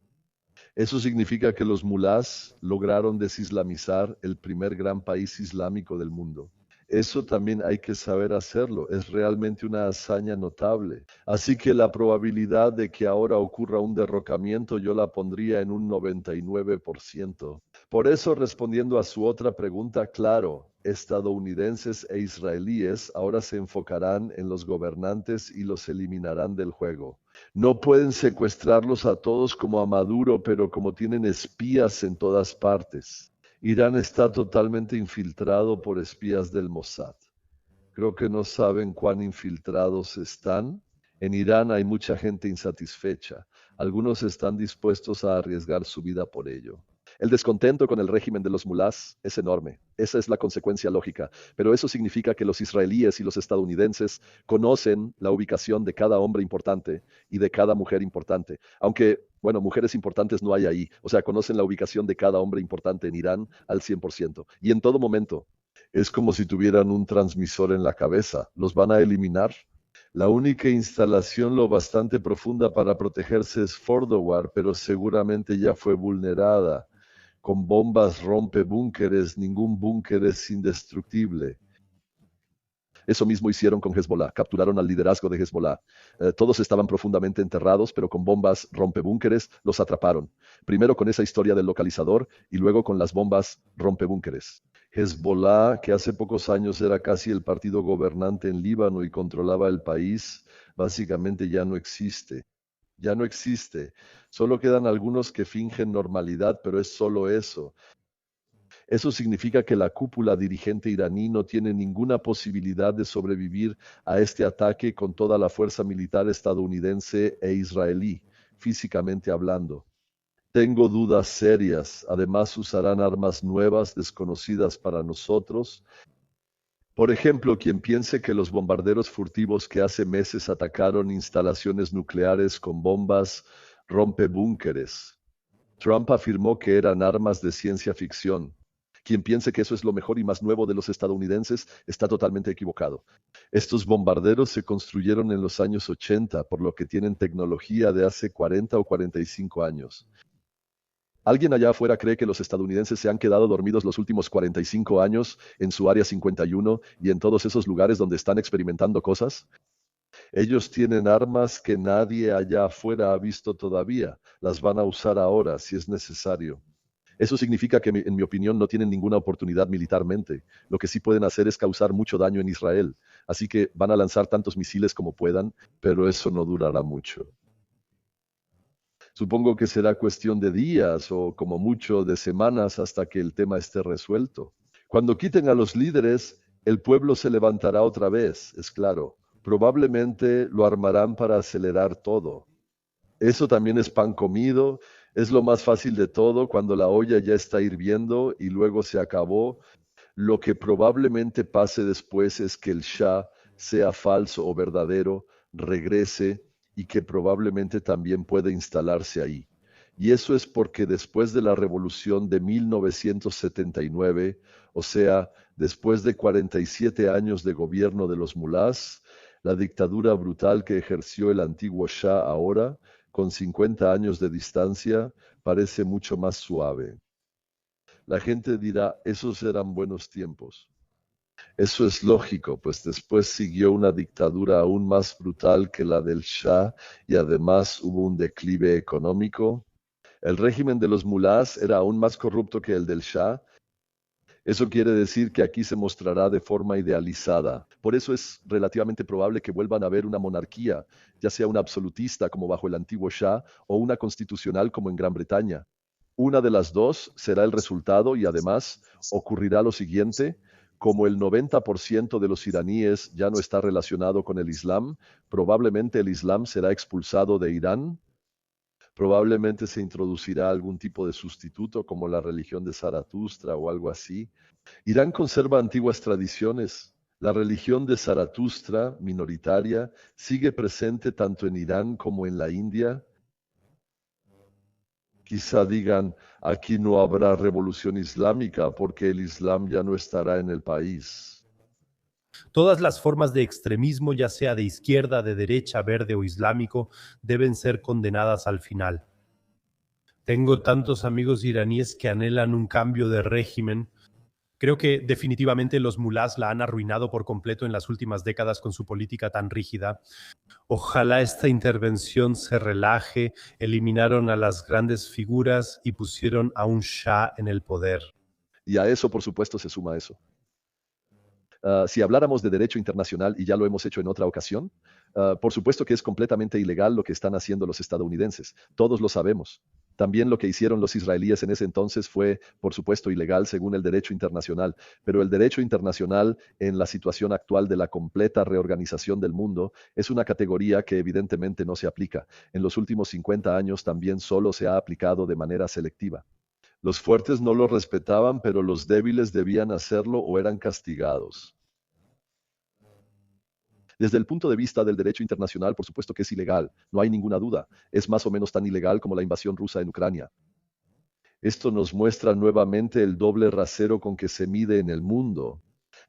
Eso significa que los mulás lograron desislamizar el primer gran país islámico del mundo. Eso también hay que saber hacerlo. Es realmente una hazaña notable. Así que la probabilidad de que ahora ocurra un derrocamiento yo la pondría en un 99%. Por eso, respondiendo a su otra pregunta, claro, estadounidenses e israelíes ahora se enfocarán en los gobernantes y los eliminarán del juego. No pueden secuestrarlos a todos como a Maduro, pero como tienen espías en todas partes. Irán está totalmente infiltrado por espías del Mossad. Creo que no saben cuán infiltrados están. En Irán hay mucha gente insatisfecha. Algunos están dispuestos a arriesgar su vida por ello. El descontento con el régimen de los mulás es enorme. Esa es la consecuencia lógica. Pero eso significa que los israelíes y los estadounidenses conocen la ubicación de cada hombre importante y de cada mujer importante. Aunque, bueno, mujeres importantes no hay ahí. O sea, conocen la ubicación de cada hombre importante en Irán al 100%. Y en todo momento. Es como si tuvieran un transmisor en la cabeza. ¿Los van a eliminar? La única instalación lo bastante profunda para protegerse es Fordow, pero seguramente ya fue vulnerada. Con bombas rompe búnkeres, ningún búnker es indestructible. Eso mismo hicieron con Hezbollah, capturaron al liderazgo de Hezbollah. Todos estaban profundamente enterrados, pero con bombas rompebúnkeres los atraparon. Primero con esa historia del localizador y luego con las bombas rompebúnkeres. Hezbollah, que hace pocos años era casi el partido gobernante en Líbano y controlaba el país, básicamente ya no existe. Ya no existe. Solo quedan algunos que fingen normalidad, pero es solo eso. Eso significa que la cúpula dirigente iraní no tiene ninguna posibilidad de sobrevivir a este ataque con toda la fuerza militar estadounidense e israelí, físicamente hablando. Tengo dudas serias. Además, usarán armas nuevas desconocidas para nosotros. Por ejemplo, quien piense que los bombarderos furtivos que hace meses atacaron instalaciones nucleares con bombas rompebúnkeres. Trump afirmó que eran armas de ciencia ficción. Quien piense que eso es lo mejor y más nuevo de los estadounidenses está totalmente equivocado. Estos bombarderos se construyeron en los años 80, por lo que tienen tecnología de hace 40 o 45 años. ¿Alguien allá afuera cree que los estadounidenses se han quedado dormidos los últimos 45 años en su Área 51 y en todos esos lugares donde están experimentando cosas? Ellos tienen armas que nadie allá afuera ha visto todavía. Las van a usar ahora si es necesario. Eso significa que, en mi opinión, no tienen ninguna oportunidad militarmente. Lo que sí pueden hacer es causar mucho daño en Israel. Así que van a lanzar tantos misiles como puedan, pero eso no durará mucho. Supongo que será cuestión de días o como mucho de semanas hasta que el tema esté resuelto. Cuando quiten a los líderes, el pueblo se levantará otra vez, es claro. Probablemente lo armarán para acelerar todo. Eso también es pan comido, es lo más fácil de todo cuando la olla ya está hirviendo y luego se acabó. Lo que probablemente pase después es que el Shah, sea falso o verdadero, regrese y que probablemente también pueda instalarse ahí. Y eso es porque después de la revolución de 1979, o sea, después de 47 años de gobierno de los mulás, la dictadura brutal que ejerció el antiguo Shah ahora, con 50 años de distancia, parece mucho más suave. La gente dirá, esos eran buenos tiempos. Eso es lógico, pues después siguió una dictadura aún más brutal que la del Shah y además hubo un declive económico. El régimen de los mulás era aún más corrupto que el del Shah. Eso quiere decir que aquí se mostrará de forma idealizada. Por eso es relativamente probable que vuelvan a haber una monarquía, ya sea una absolutista como bajo el antiguo Shah o una constitucional como en Gran Bretaña. Una de las dos será el resultado y además ocurrirá lo siguiente: como el 90% de los iraníes ya no está relacionado con el Islam, probablemente el Islam será expulsado de Irán. Probablemente se introducirá algún tipo de sustituto como la religión de Zaratustra o algo así. Irán conserva antiguas tradiciones. La religión de Zaratustra, minoritaria, sigue presente tanto en Irán como en la India. Quizá digan, aquí no habrá revolución islámica porque el Islam ya no estará en el país. Todas las formas de extremismo, ya sea de izquierda, de derecha, verde o islámico, deben ser condenadas al final. Tengo tantos amigos iraníes que anhelan un cambio de régimen. Creo que definitivamente los mulás la han arruinado por completo en las últimas décadas con su política tan rígida. Ojalá esta intervención se relaje, eliminaron a las grandes figuras y pusieron a un Shah en el poder. Y a eso, por supuesto, se suma eso. Si habláramos de derecho internacional, y ya lo hemos hecho en otra ocasión, por supuesto que es completamente ilegal lo que están haciendo los estadounidenses. Todos lo sabemos. También lo que hicieron los israelíes en ese entonces fue, por supuesto, ilegal según el derecho internacional, pero el derecho internacional en la situación actual de la completa reorganización del mundo es una categoría que evidentemente no se aplica. En los últimos 50 años también solo se ha aplicado de manera selectiva. Los fuertes no lo respetaban, pero los débiles debían hacerlo o eran castigados. Desde el punto de vista del derecho internacional, por supuesto que es ilegal, no hay ninguna duda. Es más o menos tan ilegal como la invasión rusa en Ucrania. Esto nos muestra nuevamente el doble rasero con que se mide en el mundo.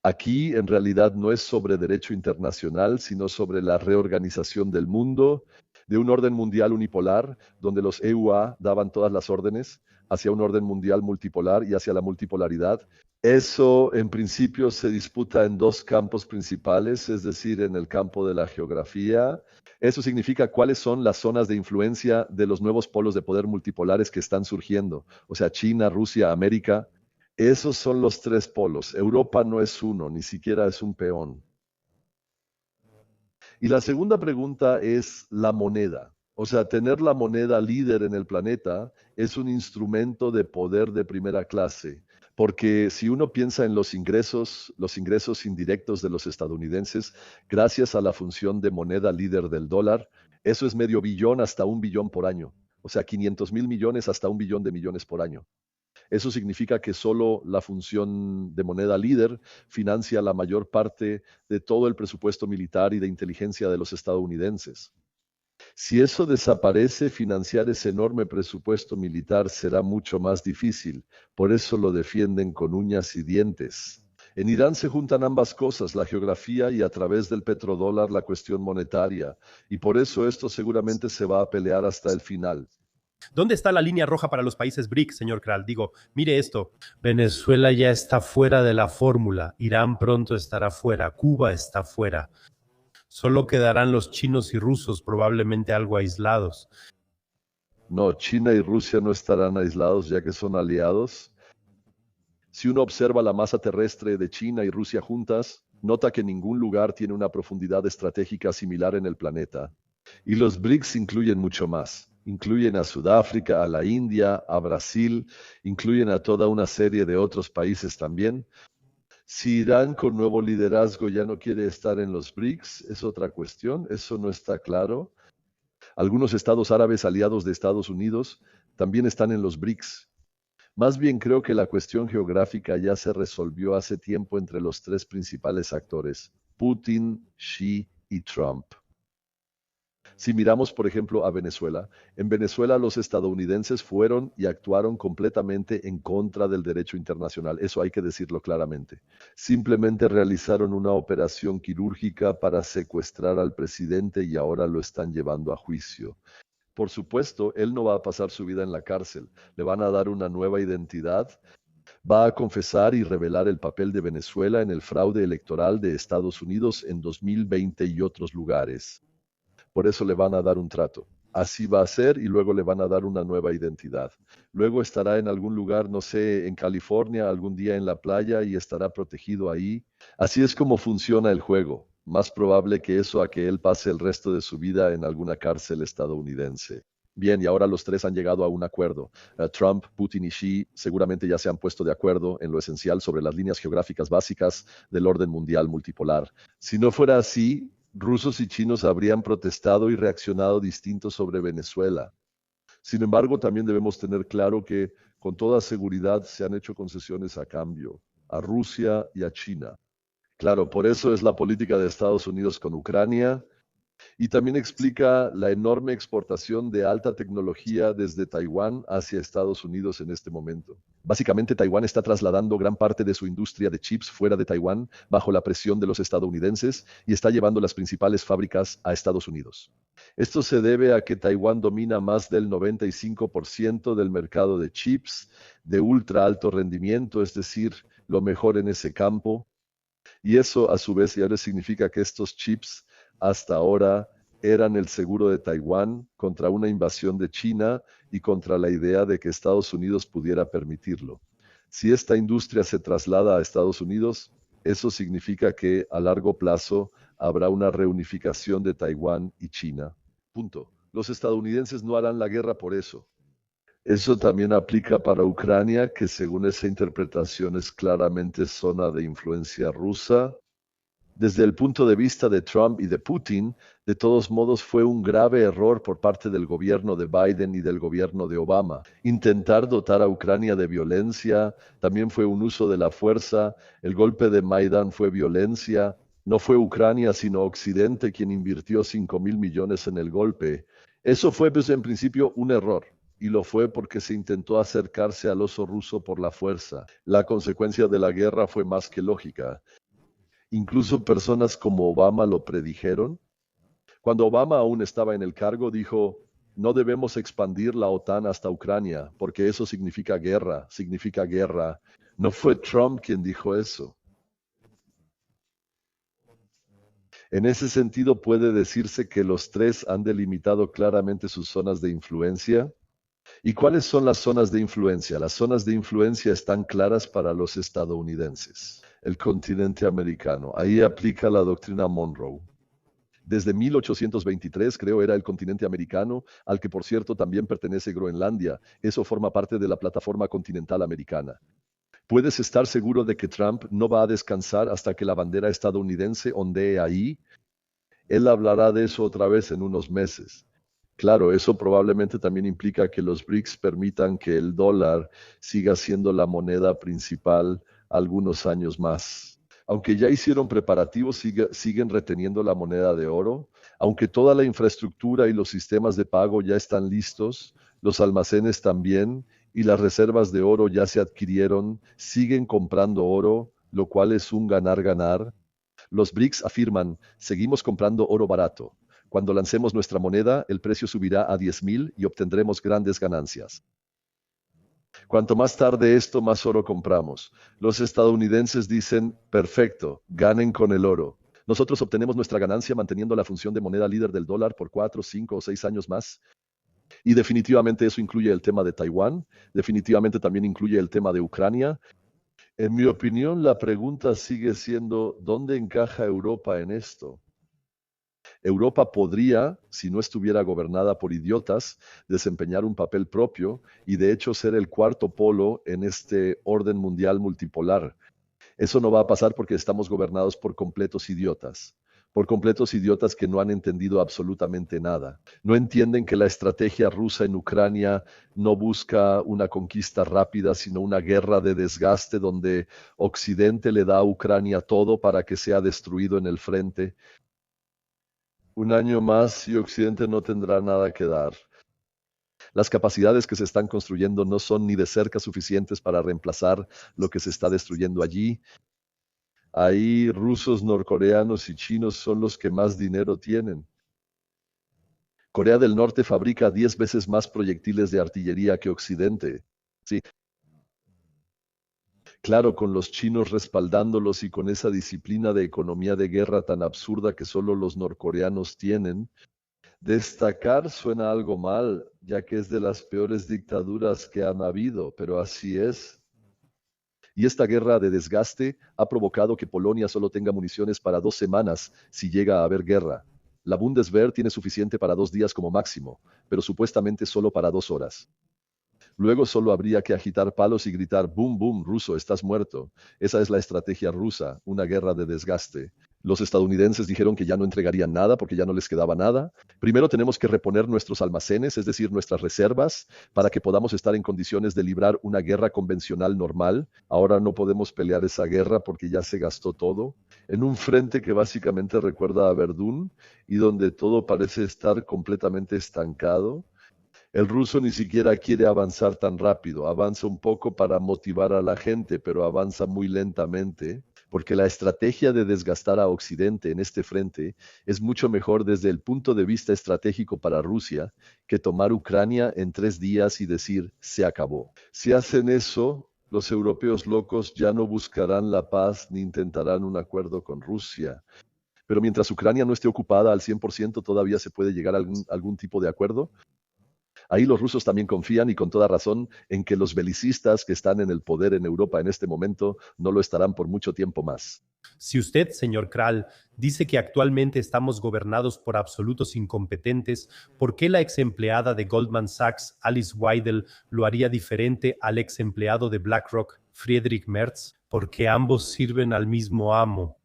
Aquí en realidad no es sobre derecho internacional, sino sobre la reorganización del mundo, de un orden mundial unipolar, donde los EUA daban todas las órdenes, hacia un orden mundial multipolar y hacia la multipolaridad. Eso en principio se disputa en dos campos principales, es decir, en el campo de la geografía. Eso significa cuáles son las zonas de influencia de los nuevos polos de poder multipolares que están surgiendo, o sea, China, Rusia, América. Esos son los tres polos. Europa no es uno, ni siquiera es un peón. Y la segunda pregunta es la moneda. O sea, tener la moneda líder en el planeta es un instrumento de poder de primera clase. Porque si uno piensa en los ingresos indirectos de los estadounidenses, gracias a la función de moneda líder del dólar, eso es medio billón hasta un billón por año. O sea, 500 mil millones hasta un billón de millones por año. Eso significa que solo la función de moneda líder financia la mayor parte de todo el presupuesto militar y de inteligencia de los estadounidenses. Si eso desaparece, financiar ese enorme presupuesto militar será mucho más difícil. Por eso lo defienden con uñas y dientes. En Irán se juntan ambas cosas, la geografía y a través del petrodólar la cuestión monetaria. Y por eso esto seguramente se va a pelear hasta el final. ¿Dónde está la línea roja para los países BRICS, señor Kral? Digo, mire esto. Venezuela ya está fuera de la fórmula. Irán pronto estará fuera. Cuba está fuera. Solo quedarán los chinos y rusos, probablemente algo aislados. No, China y Rusia no estarán aislados ya que son aliados. Si uno observa la masa terrestre de China y Rusia juntas, nota que ningún lugar tiene una profundidad estratégica similar en el planeta. Y los BRICS incluyen mucho más. Incluyen a Sudáfrica, a la India, a Brasil, incluyen a toda una serie de otros países también. Si Irán con nuevo liderazgo ya no quiere estar en los BRICS, es otra cuestión, eso no está claro. Algunos estados árabes aliados de Estados Unidos también están en los BRICS. Más bien creo que la cuestión geográfica ya se resolvió hace tiempo entre los tres principales actores, Putin, Xi y Trump. Si miramos, por ejemplo, a Venezuela, en Venezuela los estadounidenses fueron y actuaron completamente en contra del derecho internacional. Eso hay que decirlo claramente. Simplemente realizaron una operación quirúrgica para secuestrar al presidente y ahora lo están llevando a juicio. Por supuesto, él no va a pasar su vida en la cárcel. Le van a dar una nueva identidad. Va a confesar y revelar el papel de Venezuela en el fraude electoral de Estados Unidos en 2020 y otros lugares. Por eso le van a dar un trato. Así va a ser y luego le van a dar una nueva identidad. Luego estará en algún lugar, no sé, en California, algún día en la playa y estará protegido ahí. Así es como funciona el juego. Más probable que eso a que él pase el resto de su vida en alguna cárcel estadounidense. Bien, y ahora los tres han llegado a un acuerdo. Trump, Putin y Xi seguramente ya se han puesto de acuerdo en lo esencial sobre las líneas geográficas básicas del orden mundial multipolar. Si no fuera así, rusos y chinos habrían protestado y reaccionado distinto sobre Venezuela. Sin embargo, también debemos tener claro que con toda seguridad se han hecho concesiones a cambio, a Rusia y a China. Claro, por eso es la política de Estados Unidos con Ucrania, y también explica la enorme exportación de alta tecnología desde Taiwán hacia Estados Unidos en este momento. Básicamente, Taiwán está trasladando gran parte de su industria de chips fuera de Taiwán bajo la presión de los estadounidenses y está llevando las principales fábricas a Estados Unidos. Esto se debe a que Taiwán domina más del 95% del mercado de chips de ultra alto rendimiento, es decir, lo mejor en ese campo. Y eso a su vez ya significa que estos chips hasta ahora eran el seguro de Taiwán contra una invasión de China y contra la idea de que Estados Unidos pudiera permitirlo. Si esta industria se traslada a Estados Unidos, eso significa que a largo plazo habrá una reunificación de Taiwán y China. Punto. Los estadounidenses no harán la guerra por eso. Eso también aplica para Ucrania, que según esa interpretación es claramente zona de influencia rusa. Desde el punto de vista de Trump y de Putin, de todos modos fue un grave error por parte del gobierno de Biden y del gobierno de Obama. Intentar dotar a Ucrania de violencia también fue un uso de la fuerza. El golpe de Maidán fue violencia. No fue Ucrania, sino Occidente quien invirtió 5.000 millones en el golpe. Eso fue, pues, en principio un error. Y lo fue porque se intentó acercarse al oso ruso por la fuerza. La consecuencia de la guerra fue más que lógica. Incluso personas como Obama lo predijeron. Cuando Obama aún estaba en el cargo, dijo, no debemos expandir la OTAN hasta Ucrania, porque eso significa guerra, significa guerra. No fue Trump quien dijo eso. En ese sentido, puede decirse que los tres han delimitado claramente sus zonas de influencia. ¿Y cuáles son las zonas de influencia? Las zonas de influencia están claras para los estadounidenses. El continente americano. Ahí aplica la doctrina Monroe. Desde 1823, creo, era el continente americano, al que por cierto también pertenece Groenlandia. Eso forma parte de la plataforma continental americana. Puedes estar seguro de que Trump no va a descansar hasta que la bandera estadounidense ondee ahí. Él hablará de eso otra vez en unos meses. Claro, eso probablemente también implica que los BRICS permitan que el dólar siga siendo la moneda principal algunos años más. Aunque ya hicieron preparativos, siguen reteniendo la moneda de oro. Aunque toda la infraestructura y los sistemas de pago ya están listos, los almacenes también y las reservas de oro ya se adquirieron, siguen comprando oro, lo cual es un ganar-ganar. Los BRICS afirman, seguimos comprando oro barato. Cuando lancemos nuestra moneda, el precio subirá a 10.000 y obtendremos grandes ganancias. Cuanto más tarde esto, más oro compramos. Los estadounidenses dicen, perfecto, ganen con el oro. Nosotros obtenemos nuestra ganancia manteniendo la función de moneda líder del dólar por 4, 5 o 6 años más. Y definitivamente eso incluye el tema de Taiwán, definitivamente también incluye el tema de Ucrania. En mi opinión, la pregunta sigue siendo, ¿dónde encaja Europa en esto? Europa podría, si no estuviera gobernada por idiotas, desempeñar un papel propio y de hecho ser el cuarto polo en este orden mundial multipolar. Eso no va a pasar porque estamos gobernados por completos idiotas que no han entendido absolutamente nada. No entienden que la estrategia rusa en Ucrania no busca una conquista rápida, sino una guerra de desgaste donde Occidente le da a Ucrania todo para que sea destruido en el frente. Un año más y Occidente no tendrá nada que dar. Las capacidades que se están construyendo no son ni de cerca suficientes para reemplazar lo que se está destruyendo allí. Ahí rusos, norcoreanos y chinos son los que más dinero tienen. Corea del Norte fabrica 10 veces más proyectiles de artillería que Occidente. Sí, claro, con los chinos respaldándolos y con esa disciplina de economía de guerra tan absurda que solo los norcoreanos tienen. Destacar suena algo mal, ya que es de las peores dictaduras que han habido, pero así es. Y esta guerra de desgaste ha provocado que Polonia solo tenga municiones para 2 semanas si llega a haber guerra. La Bundeswehr tiene suficiente para 2 días como máximo, pero supuestamente solo para 2 horas. Luego solo habría que agitar palos y gritar, boom, boom, ruso, estás muerto. Esa es la estrategia rusa, una guerra de desgaste. Los estadounidenses dijeron que ya no entregarían nada porque ya no les quedaba nada. Primero tenemos que reponer nuestros almacenes, es decir, nuestras reservas, para que podamos estar en condiciones de librar una guerra convencional normal. Ahora no podemos pelear esa guerra porque ya se gastó todo. En un frente que básicamente recuerda a Verdún y donde todo parece estar completamente estancado. El ruso ni siquiera quiere avanzar tan rápido, avanza un poco para motivar a la gente, pero avanza muy lentamente, porque la estrategia de desgastar a Occidente en este frente es mucho mejor desde el punto de vista estratégico para Rusia que tomar Ucrania en 3 días y decir, se acabó. Si hacen eso, los europeos locos ya no buscarán la paz ni intentarán un acuerdo con Rusia. Pero mientras Ucrania no esté ocupada al 100%, todavía se puede llegar a algún tipo de acuerdo. Ahí los rusos también confían y con toda razón en que los belicistas que están en el poder en Europa en este momento no lo estarán por mucho tiempo más. Si usted, señor Kral, dice que actualmente estamos gobernados por absolutos incompetentes, ¿por qué la ex empleada de Goldman Sachs, Alice Weidel, lo haría diferente al ex empleado de BlackRock, Friedrich Merz? Porque ambos sirven al mismo amo.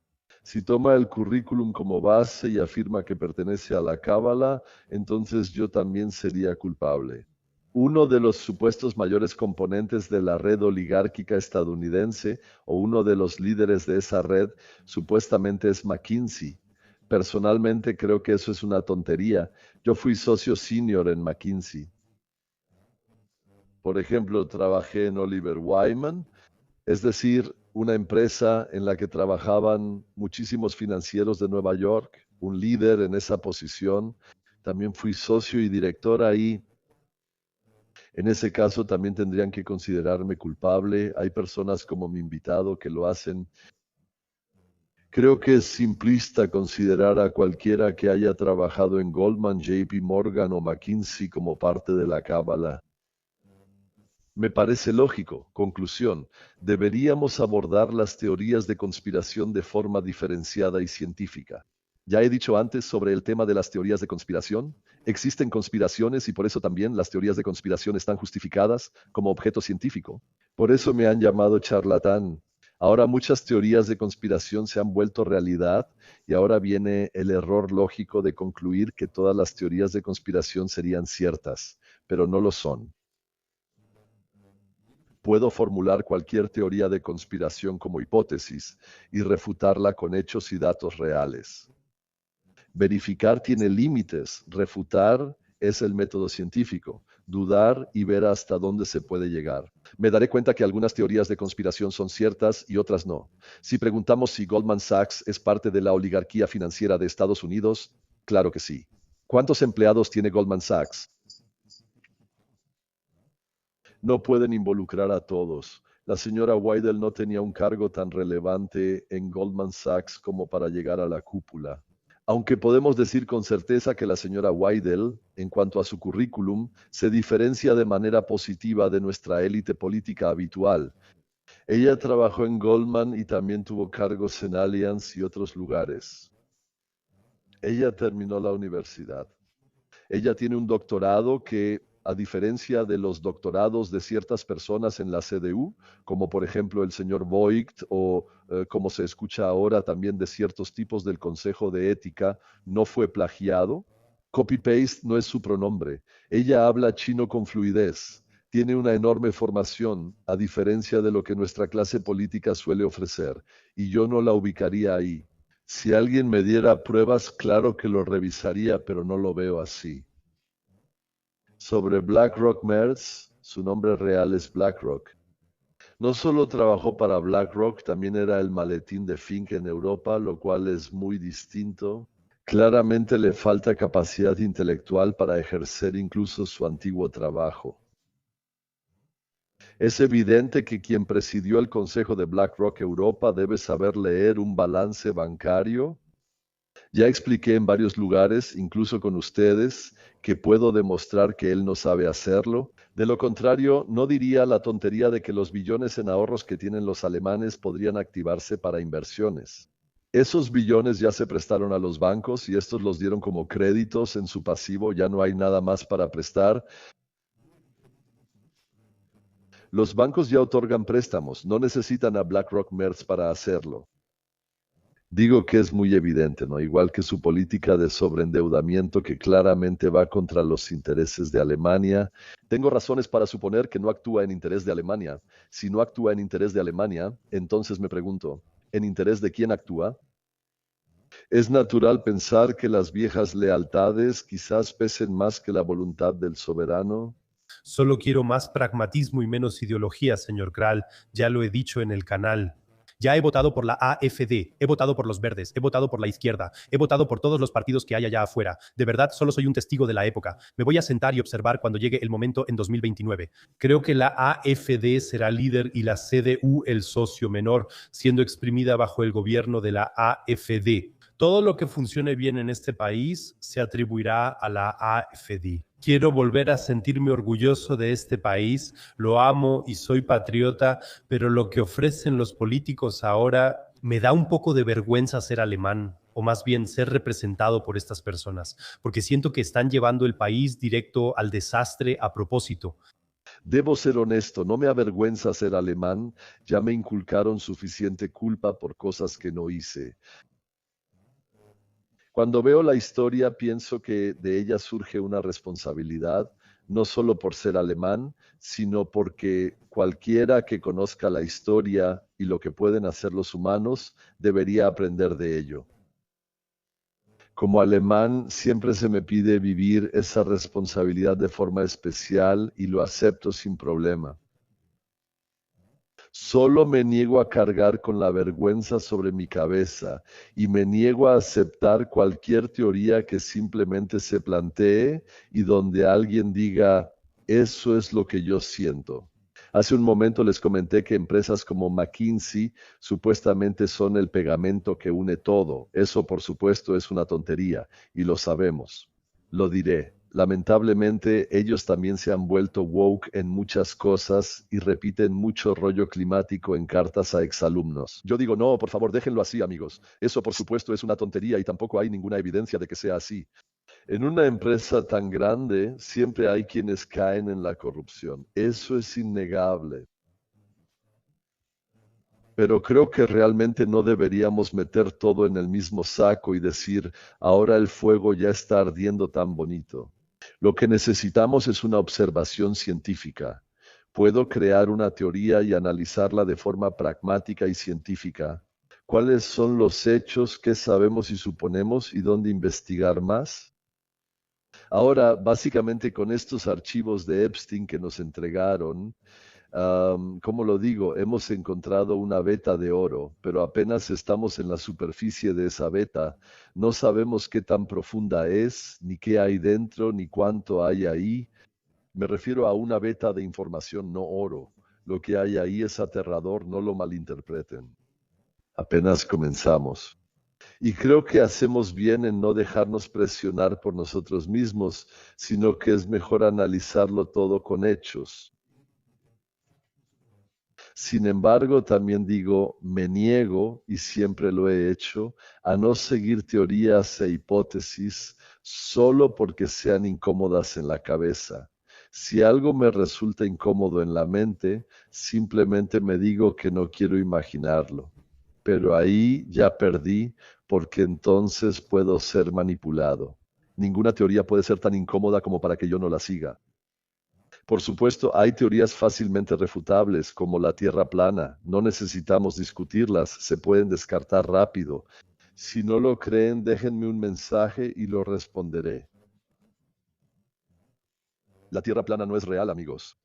Si toma el currículum como base y afirma que pertenece a la Cábala, entonces yo también sería culpable. Uno de los supuestos mayores componentes de la red oligárquica estadounidense o uno de los líderes de esa red supuestamente es McKinsey. Personalmente creo que eso es una tontería. Yo fui socio senior en McKinsey. Por ejemplo, trabajé en Oliver Wyman, es decir, una empresa en la que trabajaban muchísimos financieros de Nueva York, un líder en esa posición. También fui socio y director ahí. En ese caso también tendrían que considerarme culpable. Hay personas como mi invitado que lo hacen. Creo que es simplista considerar a cualquiera que haya trabajado en Goldman, JP Morgan o McKinsey como parte de la cábala. Me parece lógico. Conclusión. Deberíamos abordar las teorías de conspiración de forma diferenciada y científica. Ya he dicho antes sobre el tema de las teorías de conspiración. Existen conspiraciones y por eso también las teorías de conspiración están justificadas como objeto científico. Por eso me han llamado charlatán. Ahora muchas teorías de conspiración se han vuelto realidad y ahora viene el error lógico de concluir que todas las teorías de conspiración serían ciertas, pero no lo son. Puedo formular cualquier teoría de conspiración como hipótesis y refutarla con hechos y datos reales. Verificar tiene límites, refutar es el método científico, dudar y ver hasta dónde se puede llegar. Me daré cuenta que algunas teorías de conspiración son ciertas y otras no. Si preguntamos si Goldman Sachs es parte de la oligarquía financiera de Estados Unidos, claro que sí. ¿Cuántos empleados tiene Goldman Sachs? No pueden involucrar a todos. La señora Weidel no tenía un cargo tan relevante en Goldman Sachs como para llegar a la cúpula. Aunque podemos decir con certeza que la señora Weidel, en cuanto a su currículum, se diferencia de manera positiva de nuestra élite política habitual. Ella trabajó en Goldman y también tuvo cargos en Allianz y otros lugares. Ella terminó la universidad. Ella tiene un doctorado que, a diferencia de los doctorados de ciertas personas en la CDU, como por ejemplo el señor Voigt o como se escucha ahora también de ciertos tipos del Consejo de Ética, no fue plagiado. Copy-paste no es su pronombre. Ella habla chino con fluidez. Tiene una enorme formación, a diferencia de lo que nuestra clase política suele ofrecer, y yo no la ubicaría ahí. Si alguien me diera pruebas, claro que lo revisaría, pero no lo veo así. Sobre BlackRock Merz, su nombre real es BlackRock. No solo trabajó para BlackRock, también era el maletín de Fink en Europa, lo cual es muy distinto. Claramente le falta capacidad intelectual para ejercer incluso su antiguo trabajo. Es evidente que quien presidió el Consejo de BlackRock Europa debe saber leer un balance bancario. Ya expliqué en varios lugares, incluso con ustedes, que puedo demostrar que él no sabe hacerlo. De lo contrario, no diría la tontería de que los billones en ahorros que tienen los alemanes podrían activarse para inversiones. Esos billones ya se prestaron a los bancos y estos los dieron como créditos en su pasivo, ya no hay nada más para prestar. Los bancos ya otorgan préstamos, no necesitan a BlackRock Merz para hacerlo. Digo que es muy evidente, ¿no? Igual que su política de sobreendeudamiento que claramente va contra los intereses de Alemania. Tengo razones para suponer que no actúa en interés de Alemania. Si no actúa en interés de Alemania, entonces me pregunto, ¿en interés de quién actúa? Es natural pensar que las viejas lealtades quizás pesen más que la voluntad del soberano. Solo quiero más pragmatismo y menos ideología, señor Kral. Ya lo he dicho en el canal. Ya he votado por la AfD, he votado por los verdes, he votado por la izquierda, he votado por todos los partidos que hay allá afuera. De verdad, solo soy un testigo de la época. Me voy a sentar y observar cuando llegue el momento en 2029. Creo que la AfD será líder y la CDU el socio menor, siendo exprimida bajo el gobierno de la AfD. Todo lo que funcione bien en este país se atribuirá a la AfD. Quiero volver a sentirme orgulloso de este país, lo amo y soy patriota, pero lo que ofrecen los políticos ahora me da un poco de vergüenza ser alemán, o más bien ser representado por estas personas, porque siento que están llevando el país directo al desastre a propósito. Debo ser honesto, no me avergüenza ser alemán, ya me inculcaron suficiente culpa por cosas que no hice. Cuando veo la historia, pienso que de ella surge una responsabilidad, no solo por ser alemán, sino porque cualquiera que conozca la historia y lo que pueden hacer los humanos debería aprender de ello. Como alemán, siempre se me pide vivir esa responsabilidad de forma especial y lo acepto sin problema. Solo me niego a cargar con la vergüenza sobre mi cabeza y me niego a aceptar cualquier teoría que simplemente se plantee y donde alguien diga, eso es lo que yo siento. Hace un momento les comenté que empresas como McKinsey supuestamente son el pegamento que une todo. Eso, por supuesto, es una tontería y lo sabemos. Lo diré. Lamentablemente, ellos también se han vuelto woke en muchas cosas y repiten mucho rollo climático en cartas a exalumnos. Yo digo, no, por favor, déjenlo así, amigos. Eso, por supuesto, es una tontería y tampoco hay ninguna evidencia de que sea así. En una empresa tan grande, siempre hay quienes caen en la corrupción. Eso es innegable. Pero creo que realmente no deberíamos meter todo en el mismo saco y decir, ahora el fuego ya está ardiendo tan bonito. Lo que necesitamos es una observación científica. Puedo crear una teoría y analizarla de forma pragmática y científica. ¿Cuáles son los hechos? ¿Qué sabemos y suponemos? ¿Y dónde investigar más? Ahora, básicamente con estos archivos de Epstein que nos entregaron, ¿cómo lo digo? Hemos encontrado una veta de oro, pero apenas estamos en la superficie de esa veta. No sabemos qué tan profunda es, ni qué hay dentro, ni cuánto hay ahí. Me refiero a una veta de información, no oro. Lo que hay ahí es aterrador, no lo malinterpreten. Apenas comenzamos. Y creo que hacemos bien en no dejarnos presionar por nosotros mismos, sino que es mejor analizarlo todo con hechos. Sin embargo, también digo, me niego, y siempre lo he hecho, a no seguir teorías e hipótesis solo porque sean incómodas en la cabeza. Si algo me resulta incómodo en la mente, simplemente me digo que no quiero imaginarlo. Pero ahí ya perdí porque entonces puedo ser manipulado. Ninguna teoría puede ser tan incómoda como para que yo no la siga. Por supuesto, hay teorías fácilmente refutables, como la Tierra plana. No necesitamos discutirlas, se pueden descartar rápido. Si no lo creen, déjenme un mensaje y lo responderé. La Tierra plana no es real, amigos.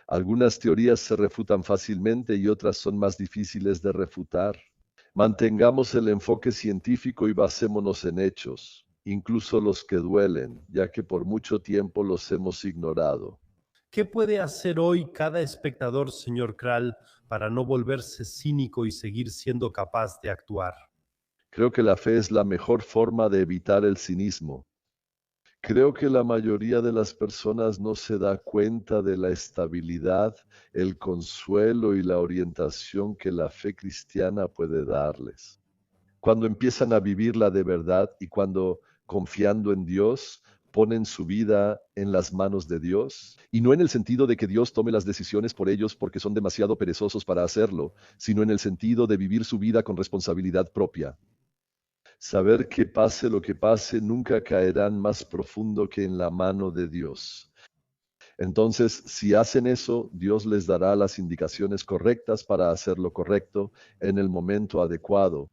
Algunas teorías se refutan fácilmente y otras son más difíciles de refutar. Mantengamos el enfoque científico y basémonos en hechos, incluso los que duelen, ya que por mucho tiempo los hemos ignorado. ¿Qué puede hacer hoy cada espectador, señor Kral, para no volverse cínico y seguir siendo capaz de actuar? Creo que la fe es la mejor forma de evitar el cinismo. Creo que la mayoría de las personas no se da cuenta de la estabilidad, el consuelo y la orientación que la fe cristiana puede darles. Cuando empiezan a vivirla de verdad y cuando, confiando en Dios, ponen su vida en las manos de Dios, y no en el sentido de que Dios tome las decisiones por ellos porque son demasiado perezosos para hacerlo, sino en el sentido de vivir su vida con responsabilidad propia. Saber que pase lo que pase, nunca caerán más profundo que en la mano de Dios. Entonces, si hacen eso, Dios les dará las indicaciones correctas para hacer lo correcto en el momento adecuado.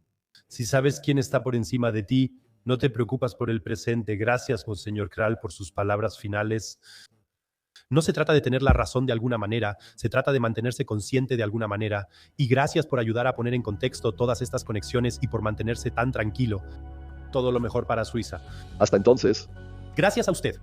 Si sabes quién está por encima de ti, no te preocupas por el presente. Gracias, Monseñor Kral, por sus palabras finales. No se trata de tener la razón de alguna manera, se trata de mantenerse consciente de alguna manera. Y gracias por ayudar a poner en contexto todas estas conexiones y por mantenerse tan tranquilo. Todo lo mejor para Suiza. Hasta entonces. Gracias a usted.